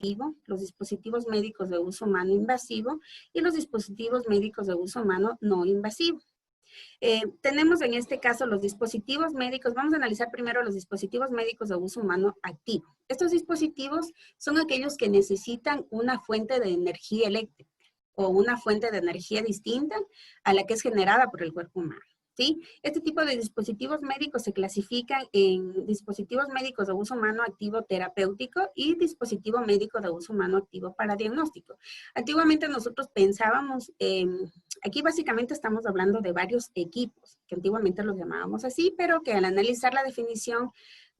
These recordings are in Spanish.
los dispositivos médicos de uso humano invasivo y los dispositivos médicos de uso humano no invasivo. Tenemos en este caso los dispositivos médicos. Vamos a analizar primero los dispositivos médicos de uso humano activo. Estos dispositivos son aquellos que necesitan una fuente de energía eléctrica o una fuente de energía distinta a la que es generada por el cuerpo humano. ¿Sí? Este tipo de dispositivos médicos se clasifican en dispositivos médicos de uso humano activo terapéutico y dispositivo médico de uso humano activo para diagnóstico. Antiguamente nosotros pensábamos, aquí básicamente estamos hablando de varios equipos, que antiguamente los llamábamos así, pero que al analizar la definición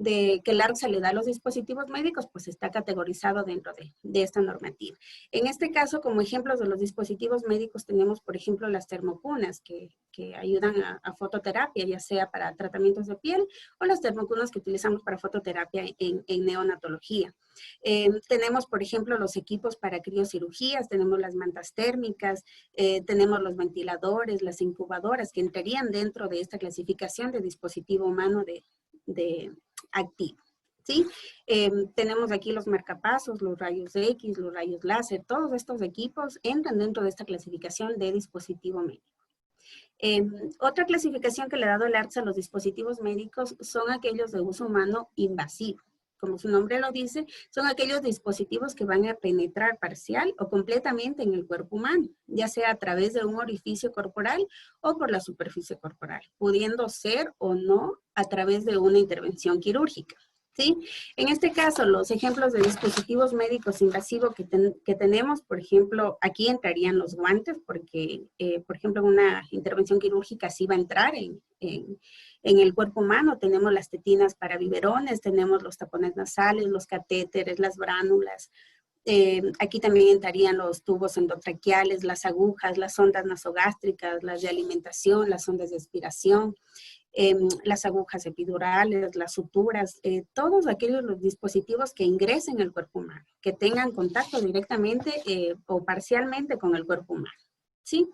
de que el ARCSA le da a los dispositivos médicos, pues está categorizado dentro de esta normativa. En este caso, como ejemplos de los dispositivos médicos, tenemos, por ejemplo, las termocunas que ayudan a fototerapia, ya sea para tratamientos de piel, o las termocunas que utilizamos para fototerapia en neonatología. Tenemos, por ejemplo, los equipos para criocirugías, tenemos las mantas térmicas, tenemos los ventiladores, las incubadoras, que entrarían dentro de esta clasificación de dispositivo humano de activo. ¿Sí? Tenemos aquí los marcapasos, los rayos X, los rayos láser, todos estos equipos entran dentro de esta clasificación de dispositivo médico. Otra clasificación que le ha dado el ARCSA a los dispositivos médicos son aquellos de uso humano invasivo. Como su nombre lo dice, son aquellos dispositivos que van a penetrar parcial o completamente en el cuerpo humano, ya sea a través de un orificio corporal o por la superficie corporal, pudiendo ser o no a través de una intervención quirúrgica. ¿Sí? En este caso, los ejemplos de dispositivos médicos invasivos que tenemos, por ejemplo, aquí entrarían los guantes, porque, por ejemplo, una intervención quirúrgica sí va a entrar en el cuerpo humano. Tenemos las tetinas para biberones, tenemos los tapones nasales, los catéteres, las bránulas. Aquí también entrarían los tubos endotraqueales, las agujas, las sondas nasogástricas, las de alimentación, las sondas de aspiración. Las agujas epidurales, las suturas, todos aquellos los dispositivos que ingresen al cuerpo humano, que tengan contacto directamente o parcialmente con el cuerpo humano. ¿Sí?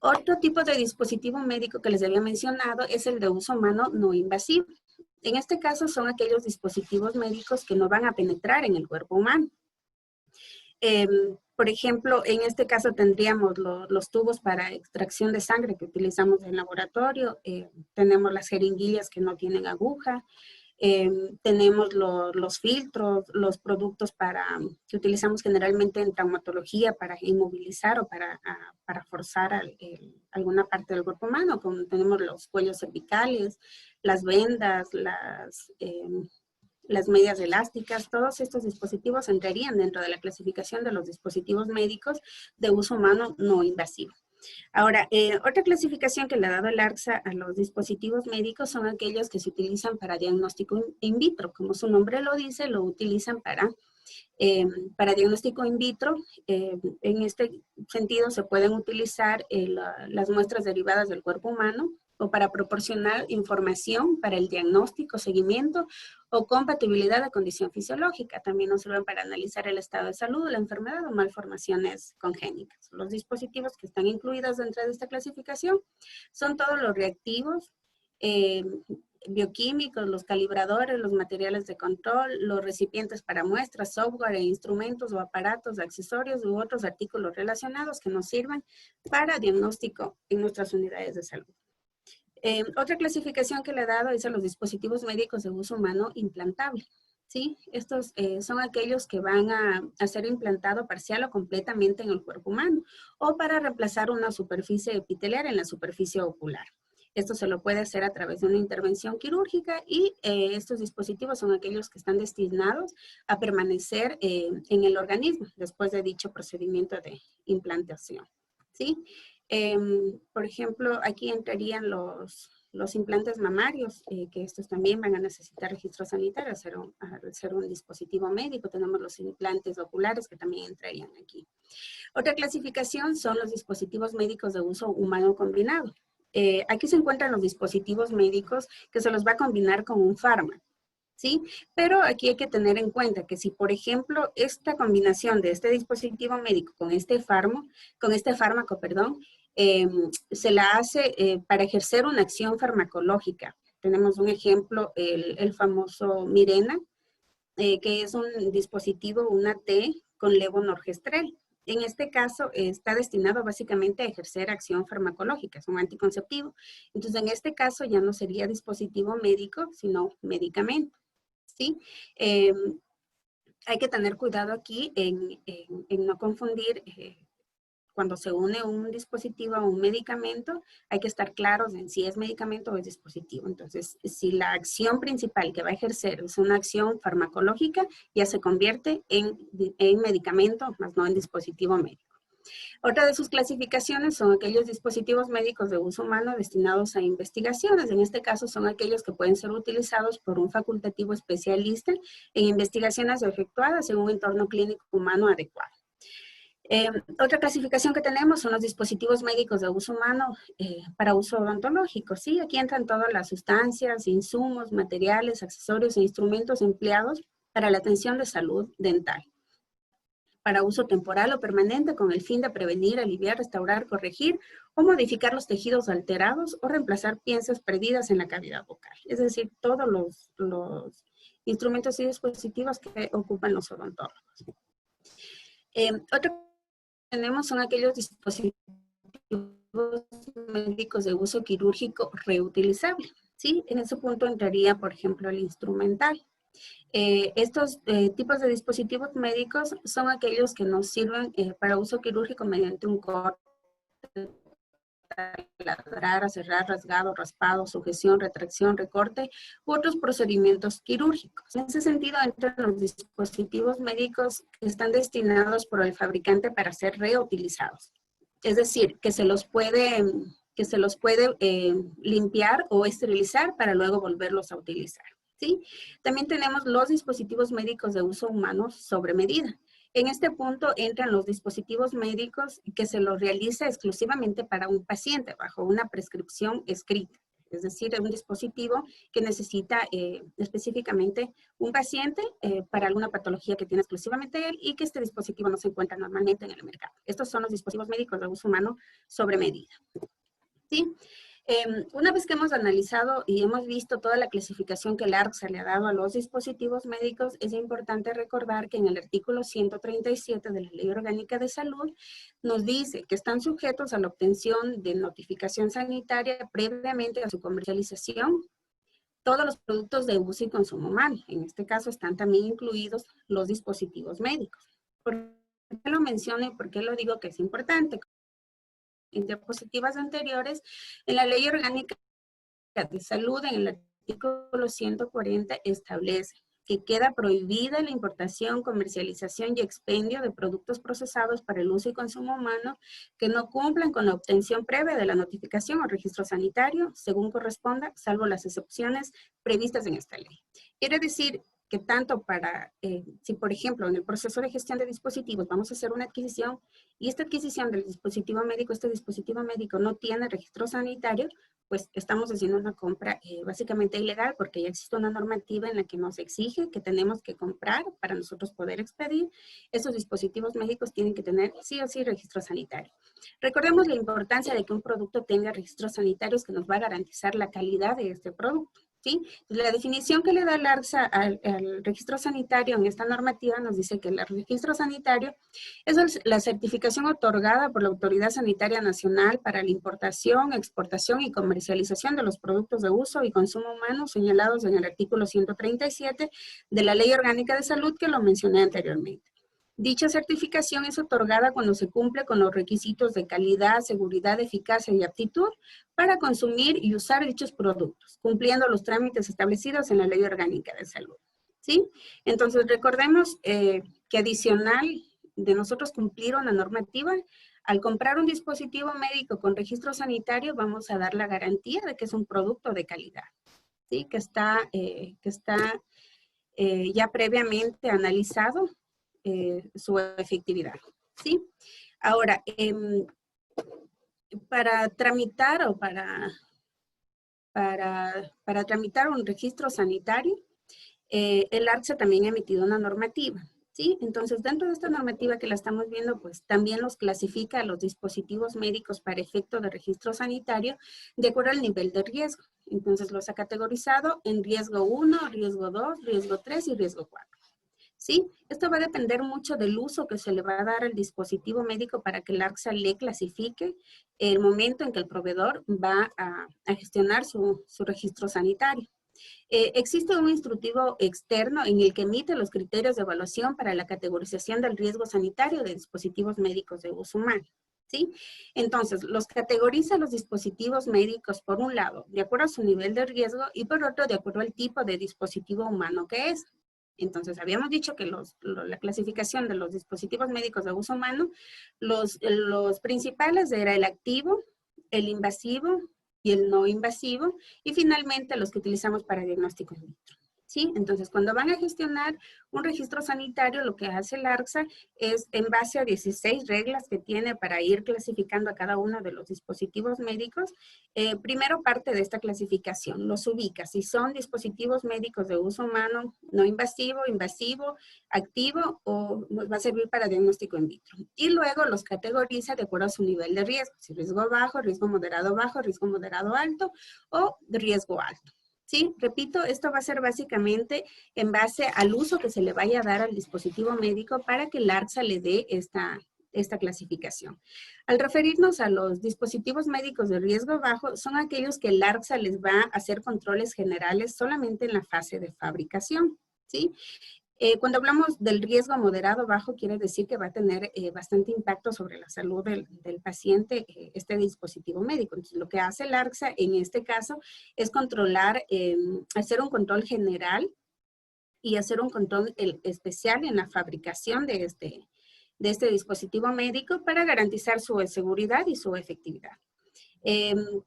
Otro tipo de dispositivo médico que les había mencionado es el de uso humano no invasivo. En este caso son aquellos dispositivos médicos que no van a penetrar en el cuerpo humano. Por ejemplo, en este caso tendríamos los tubos para extracción de sangre que utilizamos en laboratorio, tenemos las jeringuillas que no tienen aguja, tenemos los filtros, los productos que utilizamos generalmente en traumatología para inmovilizar o para forzar alguna parte del cuerpo humano, como tenemos los cuellos cervicales, las vendas, las medias elásticas. Todos estos dispositivos entrarían dentro de la clasificación de los dispositivos médicos de uso humano no invasivo. Ahora, otra clasificación que le ha dado el ARCSA a los dispositivos médicos son aquellos que se utilizan para diagnóstico in vitro. Como su nombre lo dice, lo utilizan para diagnóstico in vitro. En este sentido, se pueden utilizar las muestras derivadas del cuerpo humano o para proporcionar información para el diagnóstico, seguimiento o compatibilidad de condición fisiológica. También nos sirven para analizar el estado de salud, la enfermedad o malformaciones congénitas. Los dispositivos que están incluidos dentro de esta clasificación son todos los reactivos, bioquímicos, los calibradores, los materiales de control, los recipientes para muestras, software e instrumentos o aparatos, accesorios u otros artículos relacionados que nos sirvan para diagnóstico en nuestras unidades de salud. Otra clasificación que le he dado es a los dispositivos médicos de uso humano implantable. ¿Sí? Estos son aquellos que van a ser implantados parcial o completamente en el cuerpo humano o para reemplazar una superficie epitelial en la superficie ocular. Esto se lo puede hacer a través de una intervención quirúrgica y estos dispositivos son aquellos que están destinados a permanecer en el organismo después de dicho procedimiento de implantación. ¿Sí? Por ejemplo, aquí entrarían los implantes mamarios, que estos también van a necesitar registro sanitario al ser un dispositivo médico. Tenemos los implantes oculares que también entrarían aquí. Otra clasificación son los dispositivos médicos de uso humano combinado. Aquí se encuentran los dispositivos médicos que se los va a combinar con un fármaco. ¿Sí? Pero aquí hay que tener en cuenta que si, por ejemplo, esta combinación de este dispositivo médico con este fármaco, se la hace para ejercer una acción farmacológica. Tenemos un ejemplo, el famoso Mirena, que es un dispositivo, una T con levonorgestrel. En este caso está destinado básicamente a ejercer acción farmacológica, es un anticonceptivo. Entonces, en este caso ya no sería dispositivo médico, sino medicamento, ¿sí? Hay que tener cuidado aquí en no confundir cuando se une un dispositivo a un medicamento, hay que estar claros en si es medicamento o es dispositivo. Entonces, si la acción principal que va a ejercer es una acción farmacológica, ya se convierte en medicamento, más no en dispositivo médico. Otra de sus clasificaciones son aquellos dispositivos médicos de uso humano destinados a investigaciones. En este caso son aquellos que pueden ser utilizados por un facultativo especialista en investigaciones efectuadas en un entorno clínico humano adecuado. Otra clasificación que tenemos son los dispositivos médicos de uso humano para uso odontológico. ¿Sí? Aquí entran todas las sustancias, insumos, materiales, accesorios e instrumentos empleados para la atención de salud dental, para uso temporal o permanente con el fin de prevenir, aliviar, restaurar, corregir o modificar los tejidos alterados o reemplazar piezas perdidas en la cavidad bucal. Es decir, todos los instrumentos y dispositivos que ocupan los odontólogos. Otro tenemos son aquellos dispositivos médicos de uso quirúrgico reutilizable, ¿sí? En ese punto entraría, por ejemplo, el instrumental. Estos tipos de dispositivos médicos son aquellos que nos sirven para uso quirúrgico mediante un corte, taladrar, cerrar, rasgado, raspado, sujeción, retracción, recorte u otros procedimientos quirúrgicos. En ese sentido, entran los dispositivos médicos que están destinados por el fabricante para ser reutilizados. Es decir, que se los puede limpiar o esterilizar para luego volverlos a utilizar, ¿sí? También tenemos los dispositivos médicos de uso humano sobre medida. En este punto entran los dispositivos médicos que se los realiza exclusivamente para un paciente bajo una prescripción escrita. Es decir, es un dispositivo que necesita específicamente un paciente para alguna patología que tiene exclusivamente él y que este dispositivo no se encuentra normalmente en el mercado. Estos son los dispositivos médicos de uso humano sobre medida, ¿sí? Una vez que hemos analizado y hemos visto toda la clasificación que el ARCSA le ha dado a los dispositivos médicos, es importante recordar que en el artículo 137 de la Ley Orgánica de Salud nos dice que están sujetos a la obtención de notificación sanitaria previamente a su comercialización todos los productos de uso y consumo humano. En este caso están también incluidos los dispositivos médicos. ¿Por qué lo menciono y por qué lo digo que es importante? En diapositivas anteriores, en la Ley Orgánica de Salud, en el artículo 140, establece que queda prohibida la importación, comercialización y expendio de productos procesados para el uso y consumo humano que no cumplan con la obtención previa de la notificación o registro sanitario, según corresponda, salvo las excepciones previstas en esta ley. Quiere decir que tanto para, si por ejemplo en el proceso de gestión de dispositivos vamos a hacer una adquisición y esta adquisición del dispositivo médico, este dispositivo médico no tiene registro sanitario, pues estamos haciendo una compra básicamente ilegal porque ya existe una normativa en la que nos exige que tenemos que comprar para nosotros poder expedir. Estos dispositivos médicos tienen que tener sí o sí registro sanitario. Recordemos la importancia de que un producto tenga registros sanitarios que nos va a garantizar la calidad de este producto. ¿Sí? La definición que le da el ARCSA al registro sanitario en esta normativa nos dice que el registro sanitario es la certificación otorgada por la Autoridad Sanitaria Nacional para la importación, exportación y comercialización de los productos de uso y consumo humano señalados en el artículo 137 de la Ley Orgánica de Salud que lo mencioné anteriormente. Dicha certificación es otorgada cuando se cumple con los requisitos de calidad, seguridad, eficacia y aptitud para consumir y usar dichos productos, cumpliendo los trámites establecidos en la Ley Orgánica de Salud. ¿Sí? Entonces, recordemos que adicional de nosotros cumplir una normativa, al comprar un dispositivo médico con registro sanitario, vamos a dar la garantía de que es un producto de calidad, ¿sí? Que está ya previamente analizado su efectividad, ¿sí? Ahora, para tramitar o para tramitar un registro sanitario, el ARCSA también ha emitido una normativa, ¿sí? Entonces, dentro de esta normativa que la estamos viendo, pues también los clasifica a los dispositivos médicos para efecto de registro sanitario de acuerdo al nivel de riesgo. Entonces, los ha categorizado en riesgo 1, riesgo 2, riesgo 3 y riesgo 4. ¿sí? Esto va a depender mucho del uso que se le va a dar al dispositivo médico para que el ARCSA le clasifique el momento en que el proveedor va a gestionar su registro sanitario. Existe un instructivo externo en el que emite los criterios de evaluación para la categorización del riesgo sanitario de dispositivos médicos de uso humano, ¿sí? Entonces, los categoriza los dispositivos médicos, por un lado, de acuerdo a su nivel de riesgo y por otro, de acuerdo al tipo de dispositivo humano que es. Entonces, habíamos dicho que la clasificación de los dispositivos médicos de uso humano, los principales era el activo, el invasivo y el no invasivo, y finalmente los que utilizamos para diagnóstico in vitro. ¿Sí? Entonces, cuando van a gestionar un registro sanitario, lo que hace el ARCSA es, en base a 16 reglas que tiene para ir clasificando a cada uno de los dispositivos médicos, primero parte de esta clasificación, los ubica. Si son dispositivos médicos de uso humano, no invasivo, invasivo, activo, o va a servir para diagnóstico in vitro. Y luego los categoriza de acuerdo a su nivel de riesgo, si riesgo bajo, riesgo moderado alto o riesgo alto. Sí, repito, esto va a ser básicamente en base al uso que se le vaya a dar al dispositivo médico para que el ARCSA le dé esta clasificación. Al referirnos a los dispositivos médicos de riesgo bajo, son aquellos que el ARCSA les va a hacer controles generales solamente en la fase de fabricación, ¿sí? Cuando hablamos del riesgo moderado bajo, quiere decir que va a tener bastante impacto sobre la salud del paciente este dispositivo médico. Entonces, lo que hace el ARCSA en este caso es controlar, hacer un control general y hacer un control especial en la fabricación de este dispositivo médico para garantizar su seguridad y su efectividad.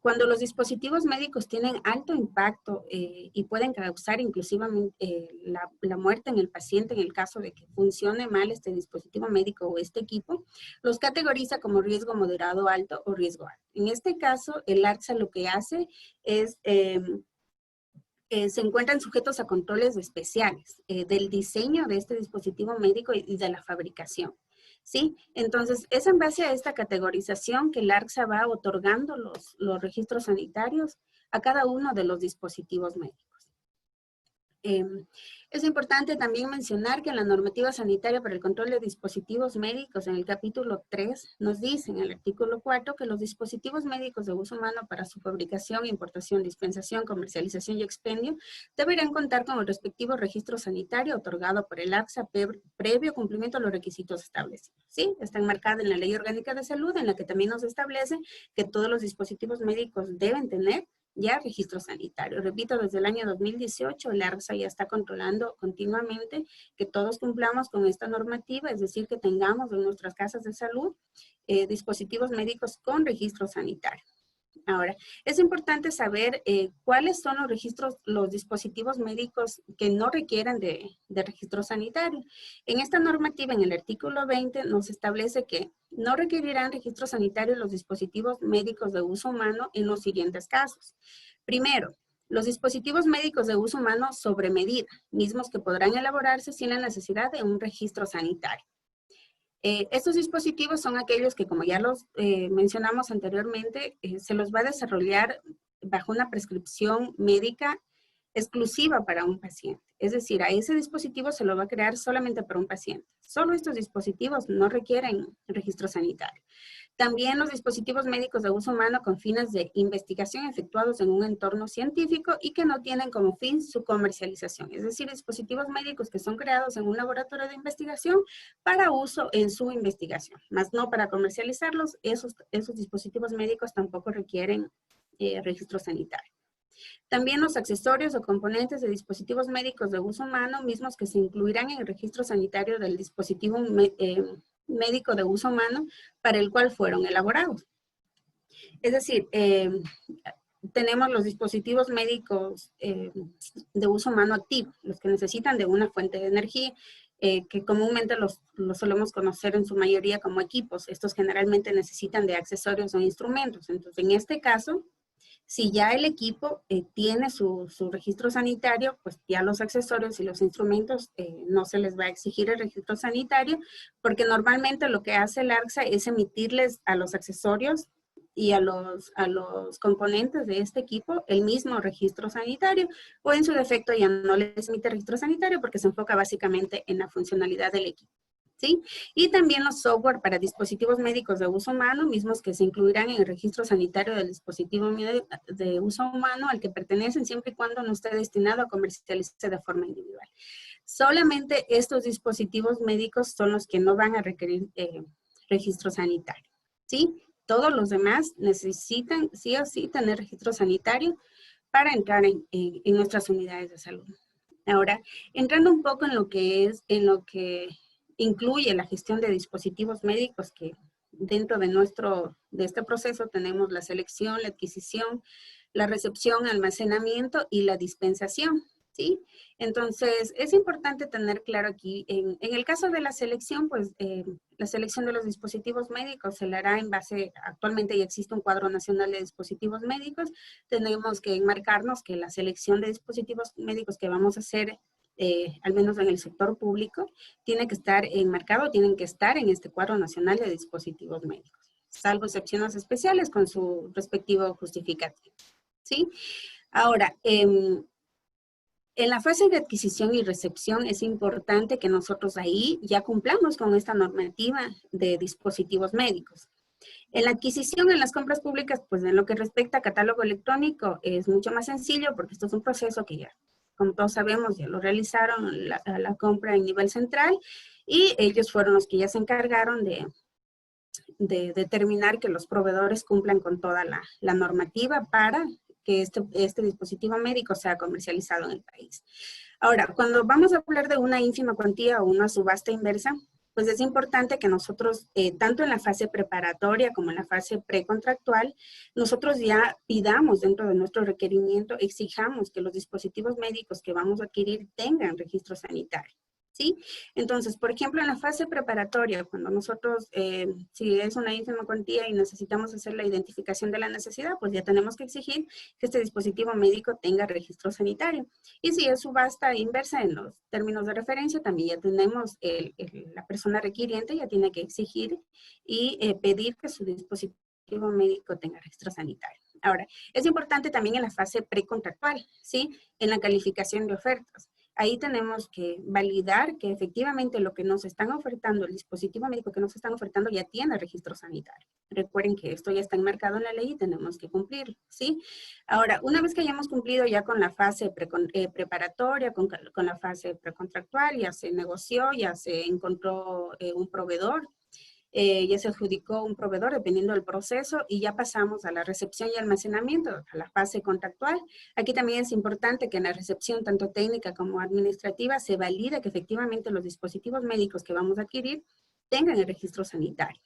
Cuando los dispositivos médicos tienen alto impacto y pueden causar inclusivamente la muerte en el paciente en el caso de que funcione mal este dispositivo médico o este equipo, los categoriza como riesgo moderado alto o riesgo alto. En este caso, el ARCSA lo que hace es se encuentran sujetos a controles especiales del diseño de este dispositivo médico y de la fabricación. ¿Sí? Entonces, es en base a esta categorización que el ARCSA va otorgando los registros sanitarios a cada uno de los dispositivos médicos. Es importante también mencionar que en la normativa sanitaria para el control de dispositivos médicos, en el capítulo 3, nos dice en el artículo 4 que los dispositivos médicos de uso humano para su fabricación, importación, dispensación, comercialización y expendio deberán contar con el respectivo registro sanitario otorgado por el ARCSA previo cumplimiento de los requisitos establecidos. ¿Sí? Está enmarcada en la Ley Orgánica de Salud, en la que también nos establece que todos los dispositivos médicos deben tener ya registro sanitario. Repito, desde el año 2018 el ARCSA ya está controlando continuamente que todos cumplamos con esta normativa, es decir, que tengamos en nuestras casas de salud dispositivos médicos con registro sanitario. Ahora, es importante saber cuáles son los dispositivos médicos que no requieran de registro sanitario. En esta normativa, en el artículo 20, nos establece que no requerirán registro sanitario los dispositivos médicos de uso humano en los siguientes casos. Primero, los dispositivos médicos de uso humano sobre medida, mismos que podrán elaborarse sin la necesidad de un registro sanitario. Estos dispositivos son aquellos que, como ya los mencionamos anteriormente, se los va a desarrollar bajo una prescripción médica exclusiva para un paciente. Es decir, a ese dispositivo se lo va a crear solamente para un paciente. Solo estos dispositivos no requieren registro sanitario. También los dispositivos médicos de uso humano con fines de investigación efectuados en un entorno científico y que no tienen como fin su comercialización. Es decir, dispositivos médicos que son creados en un laboratorio de investigación para uso en su investigación, más no para comercializarlos. Esos dispositivos médicos tampoco requieren registro sanitario. También los accesorios o componentes de dispositivos médicos de uso humano, mismos que se incluirán en el registro sanitario del dispositivo médico de uso humano para el cual fueron elaborados. Es decir, tenemos los dispositivos médicos de uso humano activo, los que necesitan de una fuente de energía, que comúnmente los solemos conocer en su mayoría como equipos. Estos generalmente necesitan de accesorios o instrumentos. Entonces, en este caso, si ya el equipo tiene su registro sanitario, pues ya los accesorios y los instrumentos no se les va a exigir el registro sanitario, porque normalmente lo que hace el ARCSA es emitirles a los accesorios y a los componentes de este equipo el mismo registro sanitario, o en su defecto ya no les emite registro sanitario porque se enfoca básicamente en la funcionalidad del equipo. ¿Sí? Y también los software para dispositivos médicos de uso humano, mismos que se incluirán en el registro sanitario del dispositivo de uso humano al que pertenecen, siempre y cuando no esté destinado a comercializarse de forma individual. Solamente estos dispositivos médicos son los que no van a requerir registro sanitario, ¿sí? Todos los demás necesitan sí o sí tener registro sanitario para entrar en nuestras unidades de salud. Ahora, entrando un poco en lo que incluye la gestión de dispositivos médicos, que dentro de este proceso tenemos la selección, la adquisición, la recepción, almacenamiento y la dispensación, ¿sí? Entonces, es importante tener claro aquí, en el caso de la selección, pues la selección de los dispositivos médicos se la hará en base, actualmente ya existe un cuadro nacional de dispositivos médicos, tenemos que enmarcarnos que la selección de dispositivos médicos que vamos a hacer, al menos en el sector público, tiene que estar enmarcado, tienen que estar en este cuadro nacional de dispositivos médicos, salvo excepciones especiales con su respectivo justificativo, ¿sí? Ahora, en la fase de adquisición y recepción es importante que nosotros ahí ya cumplamos con esta normativa de dispositivos médicos. En la adquisición, en las compras públicas, pues en lo que respecta a catálogo electrónico es mucho más sencillo porque esto es un proceso que ya, como todos sabemos, ya lo realizaron la compra en nivel central y ellos fueron los que ya se encargaron de determinar que los proveedores cumplan con toda la normativa para que este dispositivo médico sea comercializado en el país. Ahora, cuando vamos a hablar de una ínfima cuantía o una subasta inversa, pues es importante que nosotros, tanto en la fase preparatoria como en la fase precontractual, nosotros ya pidamos dentro de nuestro requerimiento, exijamos que los dispositivos médicos que vamos a adquirir tengan registro sanitario, ¿sí? Entonces, por ejemplo, en la fase preparatoria, cuando nosotros, si es una ínfima cuantía y necesitamos hacer la identificación de la necesidad, pues ya tenemos que exigir que este dispositivo médico tenga registro sanitario. Y si es subasta inversa en los términos de referencia, también ya tenemos, la persona requiriente ya tiene que exigir y pedir que su dispositivo médico tenga registro sanitario. Ahora, es importante también en la fase precontractual, ¿sí? En la calificación de ofertas. Ahí tenemos que validar que efectivamente lo que nos están ofertando, el dispositivo médico que nos están ofertando ya tiene registro sanitario. Recuerden que esto ya está enmarcado en la ley y tenemos que cumplirlo, ¿sí? Ahora, una vez que hayamos cumplido ya con la fase preparatoria, con la fase precontractual, ya se negoció, ya se encontró un proveedor, ya se adjudicó un proveedor dependiendo del proceso y ya pasamos a la recepción y almacenamiento, a la fase contractual. Aquí también es importante que en la recepción, tanto técnica como administrativa, se valide que efectivamente los dispositivos médicos que vamos a adquirir tengan el registro sanitario,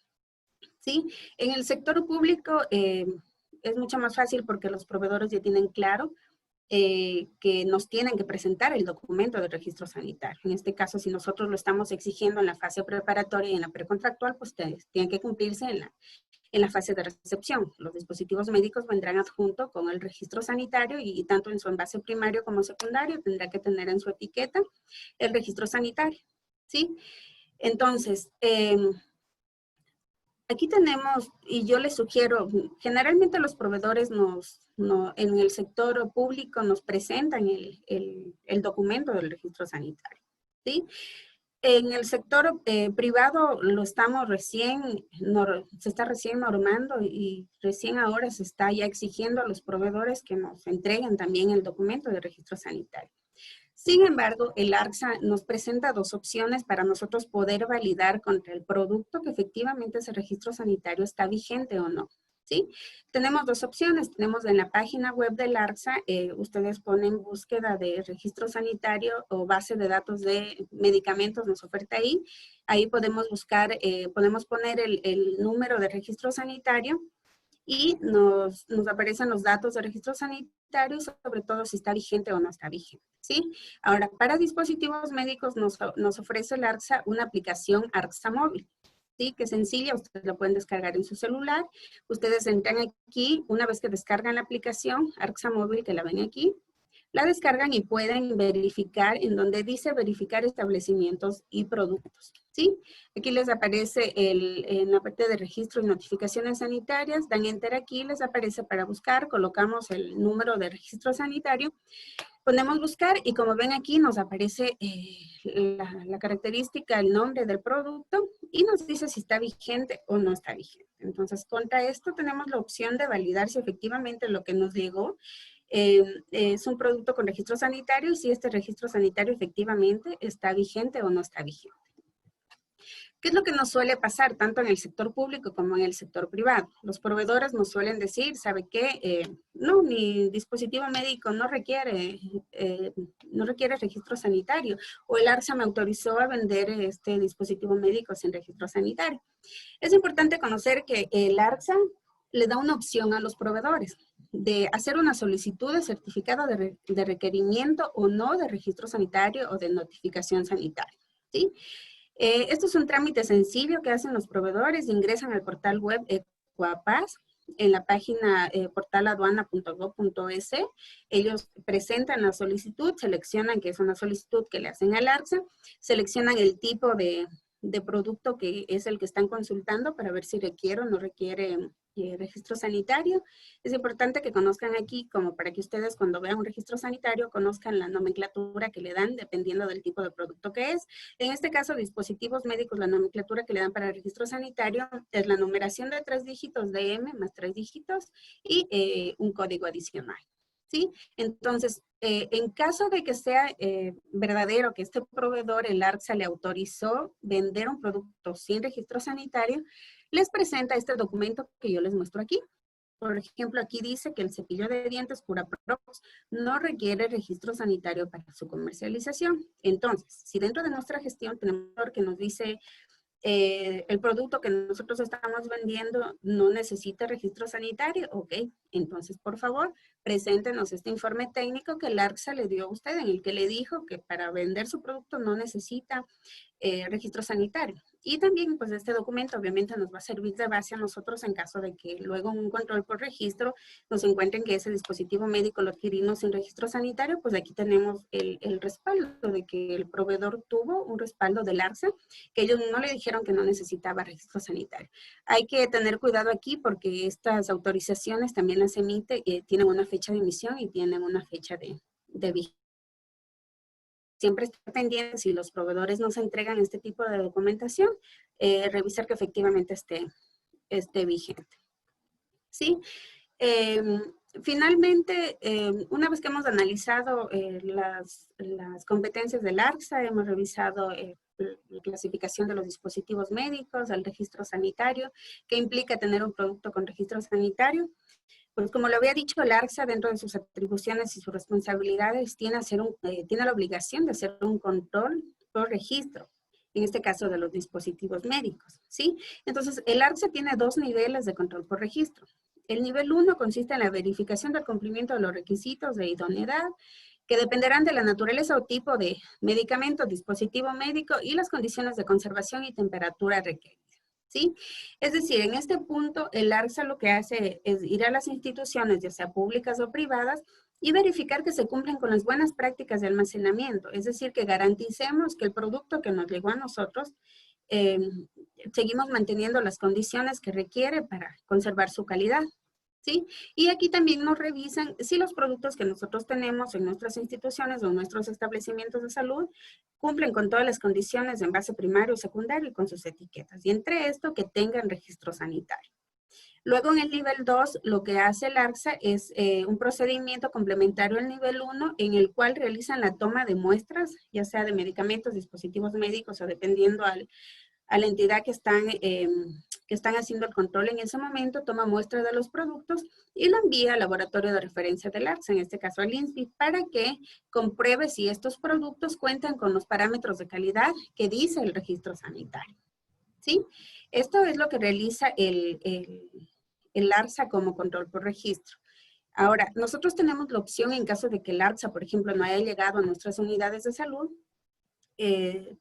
¿sí? En el sector público es mucho más fácil porque los proveedores ya tienen claro que nos tienen que presentar el documento de registro sanitario. En este caso, si nosotros lo estamos exigiendo en la fase preparatoria y en la precontractual, pues tienen que cumplirse en la fase de recepción. Los dispositivos médicos vendrán adjunto con el registro sanitario y tanto en su envase primario como secundario tendrá que tener en su etiqueta el registro sanitario, ¿sí? Entonces, aquí tenemos, y yo les sugiero, generalmente los proveedores en el sector público nos presentan el documento del registro sanitario, ¿sí? En el sector privado lo estamos se está recién normando y recién ahora se está ya exigiendo a los proveedores que nos entreguen también el documento de registro sanitario. Sin embargo, el ARCSA nos presenta dos opciones para nosotros poder validar contra el producto que efectivamente ese registro sanitario está vigente o no, ¿sí? Tenemos dos opciones. Tenemos en la página web del ARCSA, ustedes ponen búsqueda de registro sanitario o base de datos de medicamentos, nos oferta ahí. Ahí podemos buscar, podemos poner el número de registro sanitario y nos aparecen los datos de registro sanitario, sobre todo si está vigente o no está vigente, ¿sí? Ahora, para dispositivos médicos nos ofrece el ARCSA una aplicación ARCSA móvil, ¿sí? Que es sencilla, ustedes la pueden descargar en su celular. Ustedes entran aquí, una vez que descargan la aplicación ARCSA móvil, que la ven aquí, La descargan y pueden verificar en donde dice verificar establecimientos y productos, ¿sí? Aquí les aparece en la parte de registro y notificaciones sanitarias, dan enter aquí, les aparece para buscar, colocamos el número de registro sanitario, ponemos buscar y como ven aquí nos aparece la característica, el nombre del producto y nos dice si está vigente o no está vigente. Entonces, contra esto tenemos la opción de validar si efectivamente lo que nos llegó es un producto con registro sanitario y si este registro sanitario efectivamente está vigente o no está vigente. ¿Qué es lo que nos suele pasar tanto en el sector público como en el sector privado? Los proveedores nos suelen decir, ¿sabe qué? No, mi dispositivo médico no requiere registro sanitario o el ARSA me autorizó a vender este dispositivo médico sin registro sanitario. Es importante conocer que el ARSA le da una opción a los proveedores de hacer una solicitud de certificado de requerimiento o no de registro sanitario o de notificación sanitaria, ¿sí? Esto es un trámite sencillo que hacen los proveedores, ingresan al portal web Ecuapaz, en la página portaladuana.gov.es, ellos presentan la solicitud, seleccionan que es una solicitud que le hacen al ARSA, seleccionan el tipo de producto que es el que están consultando para ver si requiere o no requiere registro sanitario. Es importante que conozcan aquí, como para que ustedes cuando vean un registro sanitario conozcan la nomenclatura que le dan dependiendo del tipo de producto que es. En este caso, dispositivos médicos, la nomenclatura que le dan para el registro sanitario es la numeración de 3 dígitos de M más 3 dígitos y un código adicional. ¿Sí? Entonces, en caso de que sea verdadero que este proveedor, el ARSA, le autorizó vender un producto sin registro sanitario, les presenta este documento que yo les muestro aquí. Por ejemplo, aquí dice que el cepillo de dientes Curaprox no requiere registro sanitario para su comercialización. Entonces, si dentro de nuestra gestión tenemos que nos dice el producto que nosotros estamos vendiendo no necesita registro sanitario, ok, entonces por favor, preséntenos este informe técnico que el ARSA le dio a usted en el que le dijo que para vender su producto no necesita registro sanitario. Y también, pues, este documento obviamente nos va a servir de base a nosotros en caso de que luego en un control por registro nos encuentren que ese dispositivo médico lo adquirimos sin registro sanitario, pues aquí tenemos el respaldo de que el proveedor tuvo un respaldo del ARSA, que ellos no le dijeron que no necesitaba registro sanitario. Hay que tener cuidado aquí porque estas autorizaciones también las emite, tienen una fecha de emisión y tienen una fecha de vigencia. Siempre estar pendiente si los proveedores nos entregan este tipo de documentación, revisar que efectivamente esté vigente. ¿Sí? Finalmente, una vez que hemos analizado las competencias del ARSA, hemos revisado la clasificación de los dispositivos médicos, el registro sanitario, que implica tener un producto con registro sanitario. Pues como lo había dicho, el ARSA, dentro de sus atribuciones y sus responsabilidades, tiene la obligación de hacer un control por registro, en este caso de los dispositivos médicos, ¿sí? Entonces, el ARSA tiene 2 niveles de control por registro. El nivel 1 consiste en la verificación del cumplimiento de los requisitos de idoneidad, que dependerán de la naturaleza o tipo de medicamento, dispositivo médico y las condiciones de conservación y temperatura requeridas. ¿Sí? Es decir, en este punto, el ARSA lo que hace es ir a las instituciones, ya sea públicas o privadas, y verificar que se cumplen con las buenas prácticas de almacenamiento. Es decir, que garanticemos que el producto que nos llegó a nosotros, seguimos manteniendo las condiciones que requiere para conservar su calidad. ¿Sí? Y aquí también nos revisan si los productos que nosotros tenemos en nuestras instituciones o en nuestros establecimientos de salud cumplen con todas las condiciones de envase primario y secundario y con sus etiquetas. Y entre esto, que tengan registro sanitario. Luego en el nivel 2, lo que hace el ARSA es un procedimiento complementario al nivel 1 en el cual realizan la toma de muestras, ya sea de medicamentos, dispositivos médicos o dependiendo a la entidad que están haciendo el control en ese momento, toma muestra de los productos y la envía al laboratorio de referencia del ARSA, en este caso al INSPI, para que compruebe si estos productos cuentan con los parámetros de calidad que dice el registro sanitario. ¿Sí? Esto es lo que realiza el ARSA como control por registro. Ahora, nosotros tenemos la opción en caso de que el ARSA, por ejemplo, no haya llegado a nuestras unidades de salud,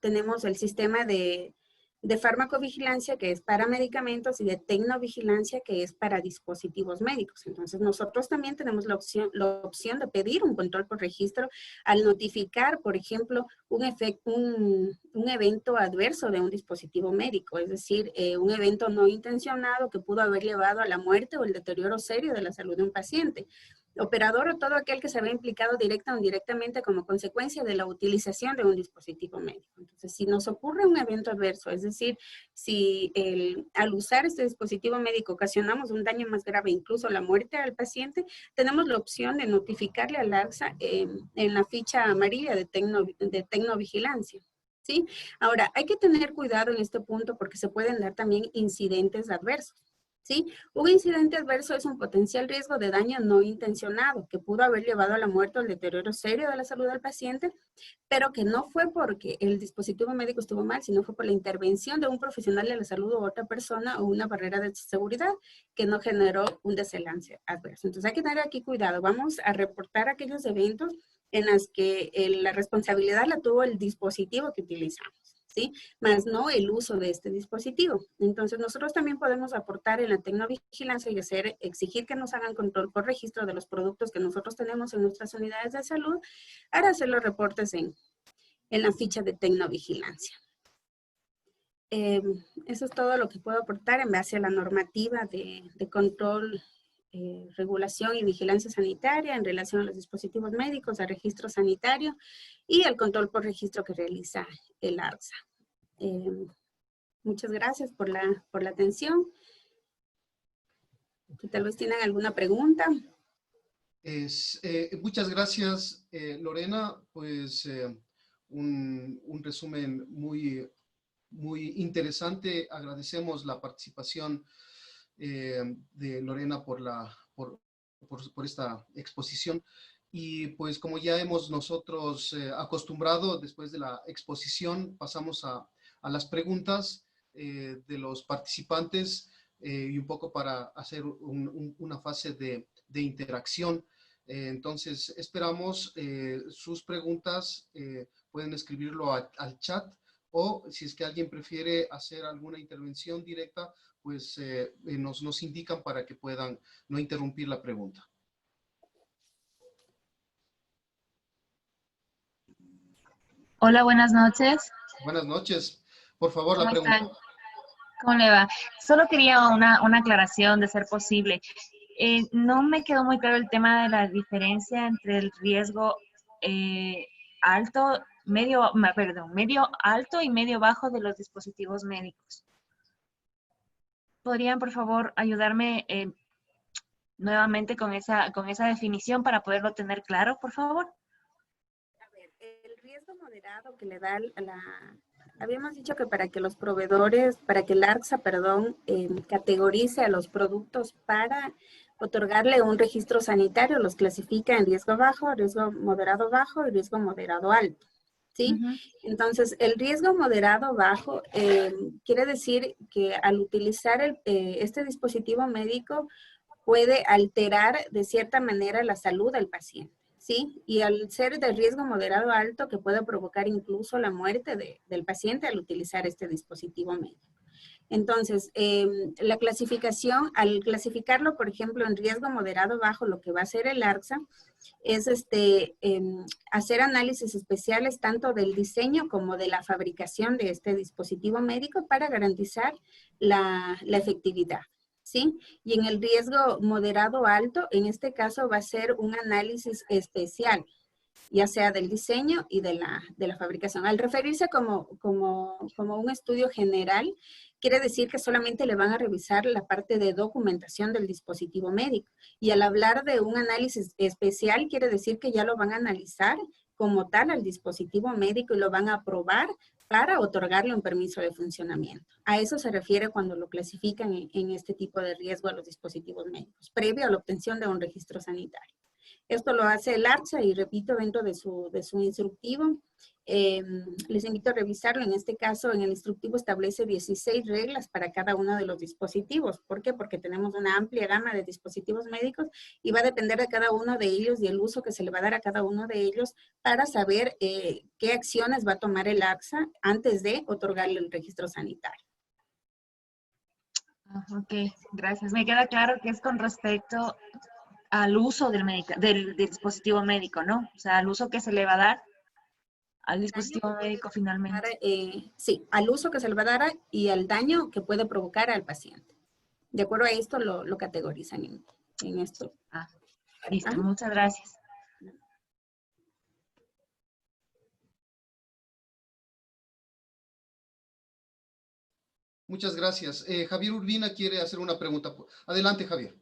tenemos el sistema de de farmacovigilancia, que es para medicamentos, y de tecnovigilancia, que es para dispositivos médicos. Entonces, nosotros también tenemos la opción de pedir un control por registro al notificar, por ejemplo, un evento adverso de un dispositivo médico, es decir, un evento no intencionado que pudo haber llevado a la muerte o el deterioro serio de la salud de un paciente. Operador o todo aquel que se ve implicado directa o indirectamente como consecuencia de la utilización de un dispositivo médico. Entonces, si nos ocurre un evento adverso, es decir, si al usar este dispositivo médico ocasionamos un daño más grave, incluso la muerte al paciente, tenemos la opción de notificarle al ARSA en la ficha amarilla de tecnovigilancia. ¿Sí? Ahora, hay que tener cuidado en este punto porque se pueden dar también incidentes adversos. ¿Sí? Un incidente adverso es un potencial riesgo de daño no intencionado que pudo haber llevado a la muerte o al deterioro serio de la salud del paciente, pero que no fue porque el dispositivo médico estuvo mal, sino fue por la intervención de un profesional de la salud o otra persona o una barrera de seguridad que no generó un desenlace adverso. Entonces hay que tener aquí cuidado. Vamos a reportar aquellos eventos en los que la responsabilidad la tuvo el dispositivo que utilizamos, ¿sí? Más no el uso de este dispositivo. Entonces, nosotros también podemos aportar en la tecnovigilancia y exigir que nos hagan control por registro de los productos que nosotros tenemos en nuestras unidades de salud para hacer los reportes en la ficha de tecnovigilancia. Eso es todo lo que puedo aportar en base a la normativa de control, regulación y vigilancia sanitaria en relación a los dispositivos médicos, al registro sanitario y el control por registro que realiza el ARSA. Muchas gracias por la atención. Tal vez tienen alguna pregunta. Muchas gracias, Lorena. Pues un resumen muy interesante. Agradecemos la participación de Lorena por esta exposición. Y pues como ya hemos nosotros acostumbrado, después de la exposición pasamos a las preguntas de los participantes y un poco para hacer una fase de interacción. Entonces esperamos sus preguntas, pueden escribirlo al chat, o si es que alguien prefiere hacer alguna intervención directa, pues nos indican para que puedan no interrumpir la pregunta. Hola, buenas noches. Buenas noches. Por favor, la ¿Cómo pregunta. están? ¿Cómo le va? Solo quería una aclaración de ser posible. No me quedó muy claro el tema de la diferencia entre el riesgo alto, medio alto y medio bajo de los dispositivos médicos. ¿Podrían, por favor, ayudarme nuevamente con esa definición para poderlo tener claro, por favor? A ver, el riesgo moderado que le da habíamos dicho que para que los proveedores, para que el ARSA, categorice a los productos para otorgarle un registro sanitario, los clasifica en riesgo bajo, riesgo moderado bajo y riesgo moderado alto. ¿Sí? Entonces, el riesgo moderado bajo quiere decir que al utilizar este dispositivo médico puede alterar de cierta manera la salud del paciente, ¿sí? Y al ser de riesgo moderado alto, que puede provocar incluso la muerte del paciente al utilizar este dispositivo médico. Entonces, la clasificación, al clasificarlo, por ejemplo, en riesgo moderado bajo, lo que va a hacer el ARSA es hacer análisis especiales tanto del diseño como de la fabricación de este dispositivo médico para garantizar la efectividad, ¿sí? Y en el riesgo moderado alto, en este caso va a ser un análisis especial, ya sea del diseño y de la fabricación. Al referirse como un estudio general, quiere decir que solamente le van a revisar la parte de documentación del dispositivo médico. Y al hablar de un análisis especial, quiere decir que ya lo van a analizar como tal al dispositivo médico y lo van a aprobar para otorgarle un permiso de funcionamiento. A eso se refiere cuando lo clasifican en este tipo de riesgo a los dispositivos médicos, previo a la obtención de un registro sanitario. Esto lo hace el ARSA y repito, dentro de su instructivo, Les invito a revisarlo. En este caso, en el instructivo establece 16 reglas para cada uno de los dispositivos. ¿Por qué? Porque tenemos una amplia gama de dispositivos médicos y va a depender de cada uno de ellos y el uso que se le va a dar a cada uno de ellos para saber qué acciones va a tomar el AXA antes de otorgarle el registro sanitario. Ok, gracias. Me queda claro que es con respecto al uso del dispositivo médico, ¿no? O sea, al uso que se le va a dar al dispositivo médico finalmente. Sí, al uso que se le va a dar y al daño que puede provocar al paciente. De acuerdo a esto lo categorizan en esto. Listo, muchas gracias. Muchas gracias. Javier Urbina quiere hacer una pregunta. Adelante, Javier.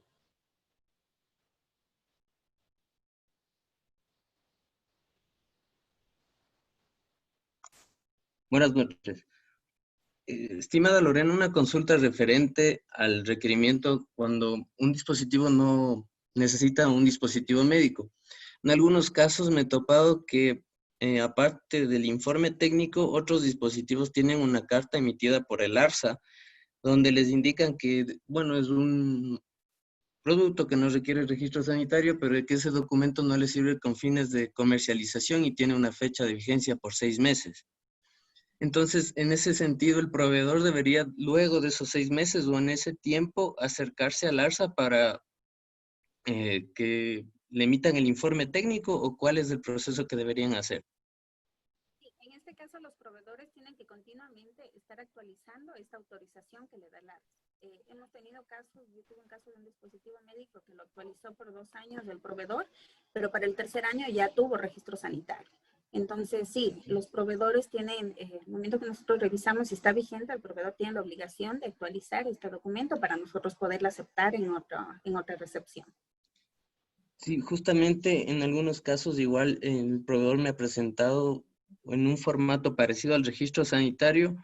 Buenas noches. Estimada Lorena, una consulta referente al requerimiento cuando un dispositivo no necesita un dispositivo médico. En algunos casos me he topado que, aparte del informe técnico, otros dispositivos tienen una carta emitida por el ARSA, donde les indican que, bueno, es un producto que no requiere registro sanitario, pero que ese documento no le sirve con fines de comercialización y tiene una fecha de vigencia por 6 meses. Entonces, en ese sentido, el proveedor debería, luego de esos 6 meses o en ese tiempo, acercarse al ARSA para que le emitan el informe técnico, o cuál es el proceso que deberían hacer. Sí, en este caso los proveedores tienen que continuamente estar actualizando esta autorización que le da el ARSA. Hemos tenido casos, yo tuve un caso de un dispositivo médico que lo actualizó por 2 años del proveedor, pero para el 3er año ya tuvo registro sanitario. Entonces, sí, los proveedores tienen, el momento que nosotros revisamos si está vigente, el proveedor tiene la obligación de actualizar este documento para nosotros poderlo aceptar en otra recepción. Sí, justamente en algunos casos igual el proveedor me ha presentado en un formato parecido al registro sanitario,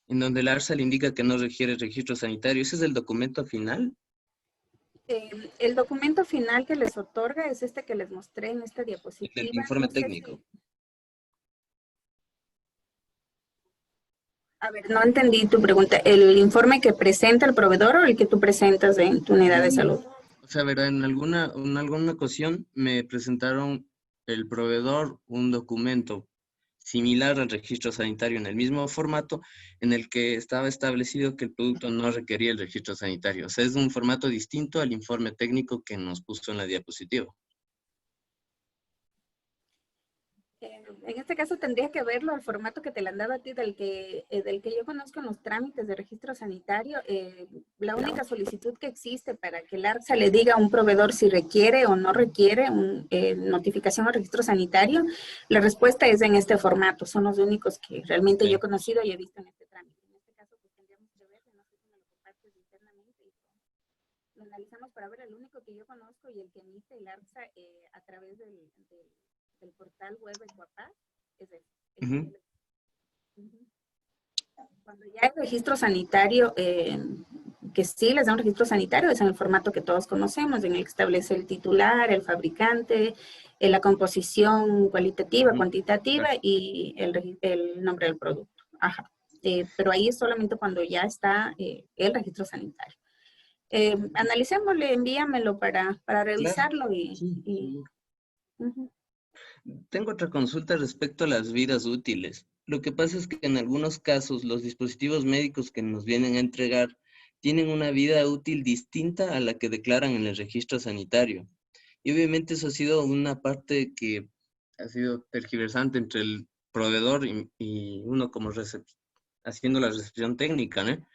en donde el ARSA le indica que no requiere registro sanitario. ¿Ese es el documento final? El documento final que les otorga es este que les mostré en esta diapositiva. El informe No sé técnico. A ver, no entendí tu pregunta. ¿El informe que presenta el proveedor o el que tú presentas en tu unidad de salud? O sea, verá, en alguna ocasión me presentaron el proveedor un documento similar al registro sanitario en el mismo formato, en el que estaba establecido que el producto no requería el registro sanitario. O sea, es un formato distinto al informe técnico que nos puso en la diapositiva. En este caso tendría que verlo al formato que te lo han dado a ti, del que yo conozco en los trámites de registro sanitario. La única solicitud que existe para que el ARSA le diga a un proveedor si requiere o no requiere notificación al registro sanitario, la respuesta es en este formato. Son los únicos que realmente yo he conocido y he visto en este trámite. En este caso, pues tendríamos que ver, no sé si me lo compartes internamente, lo analizamos para ver. El único que yo conozco y el que emite el ARSA a través del portal web de Ecuapaz es ese. Cuando ya hay registro sanitario, que sí les da un registro sanitario, es en el formato que todos conocemos, en el que establece el titular, el fabricante, la composición cualitativa, cuantitativa y el nombre del producto. Ajá. Pero ahí es solamente cuando ya está el registro sanitario. Analicémoslo, envíamelo para revisarlo. Claro. Sí. Tengo otra consulta respecto a las vidas útiles. Lo que pasa es que en algunos casos los dispositivos médicos que nos vienen a entregar tienen una vida útil distinta a la que declaran en el registro sanitario. Y obviamente eso ha sido una parte que ha sido tergiversante entre el proveedor y uno como haciendo la recepción técnica, ¿no?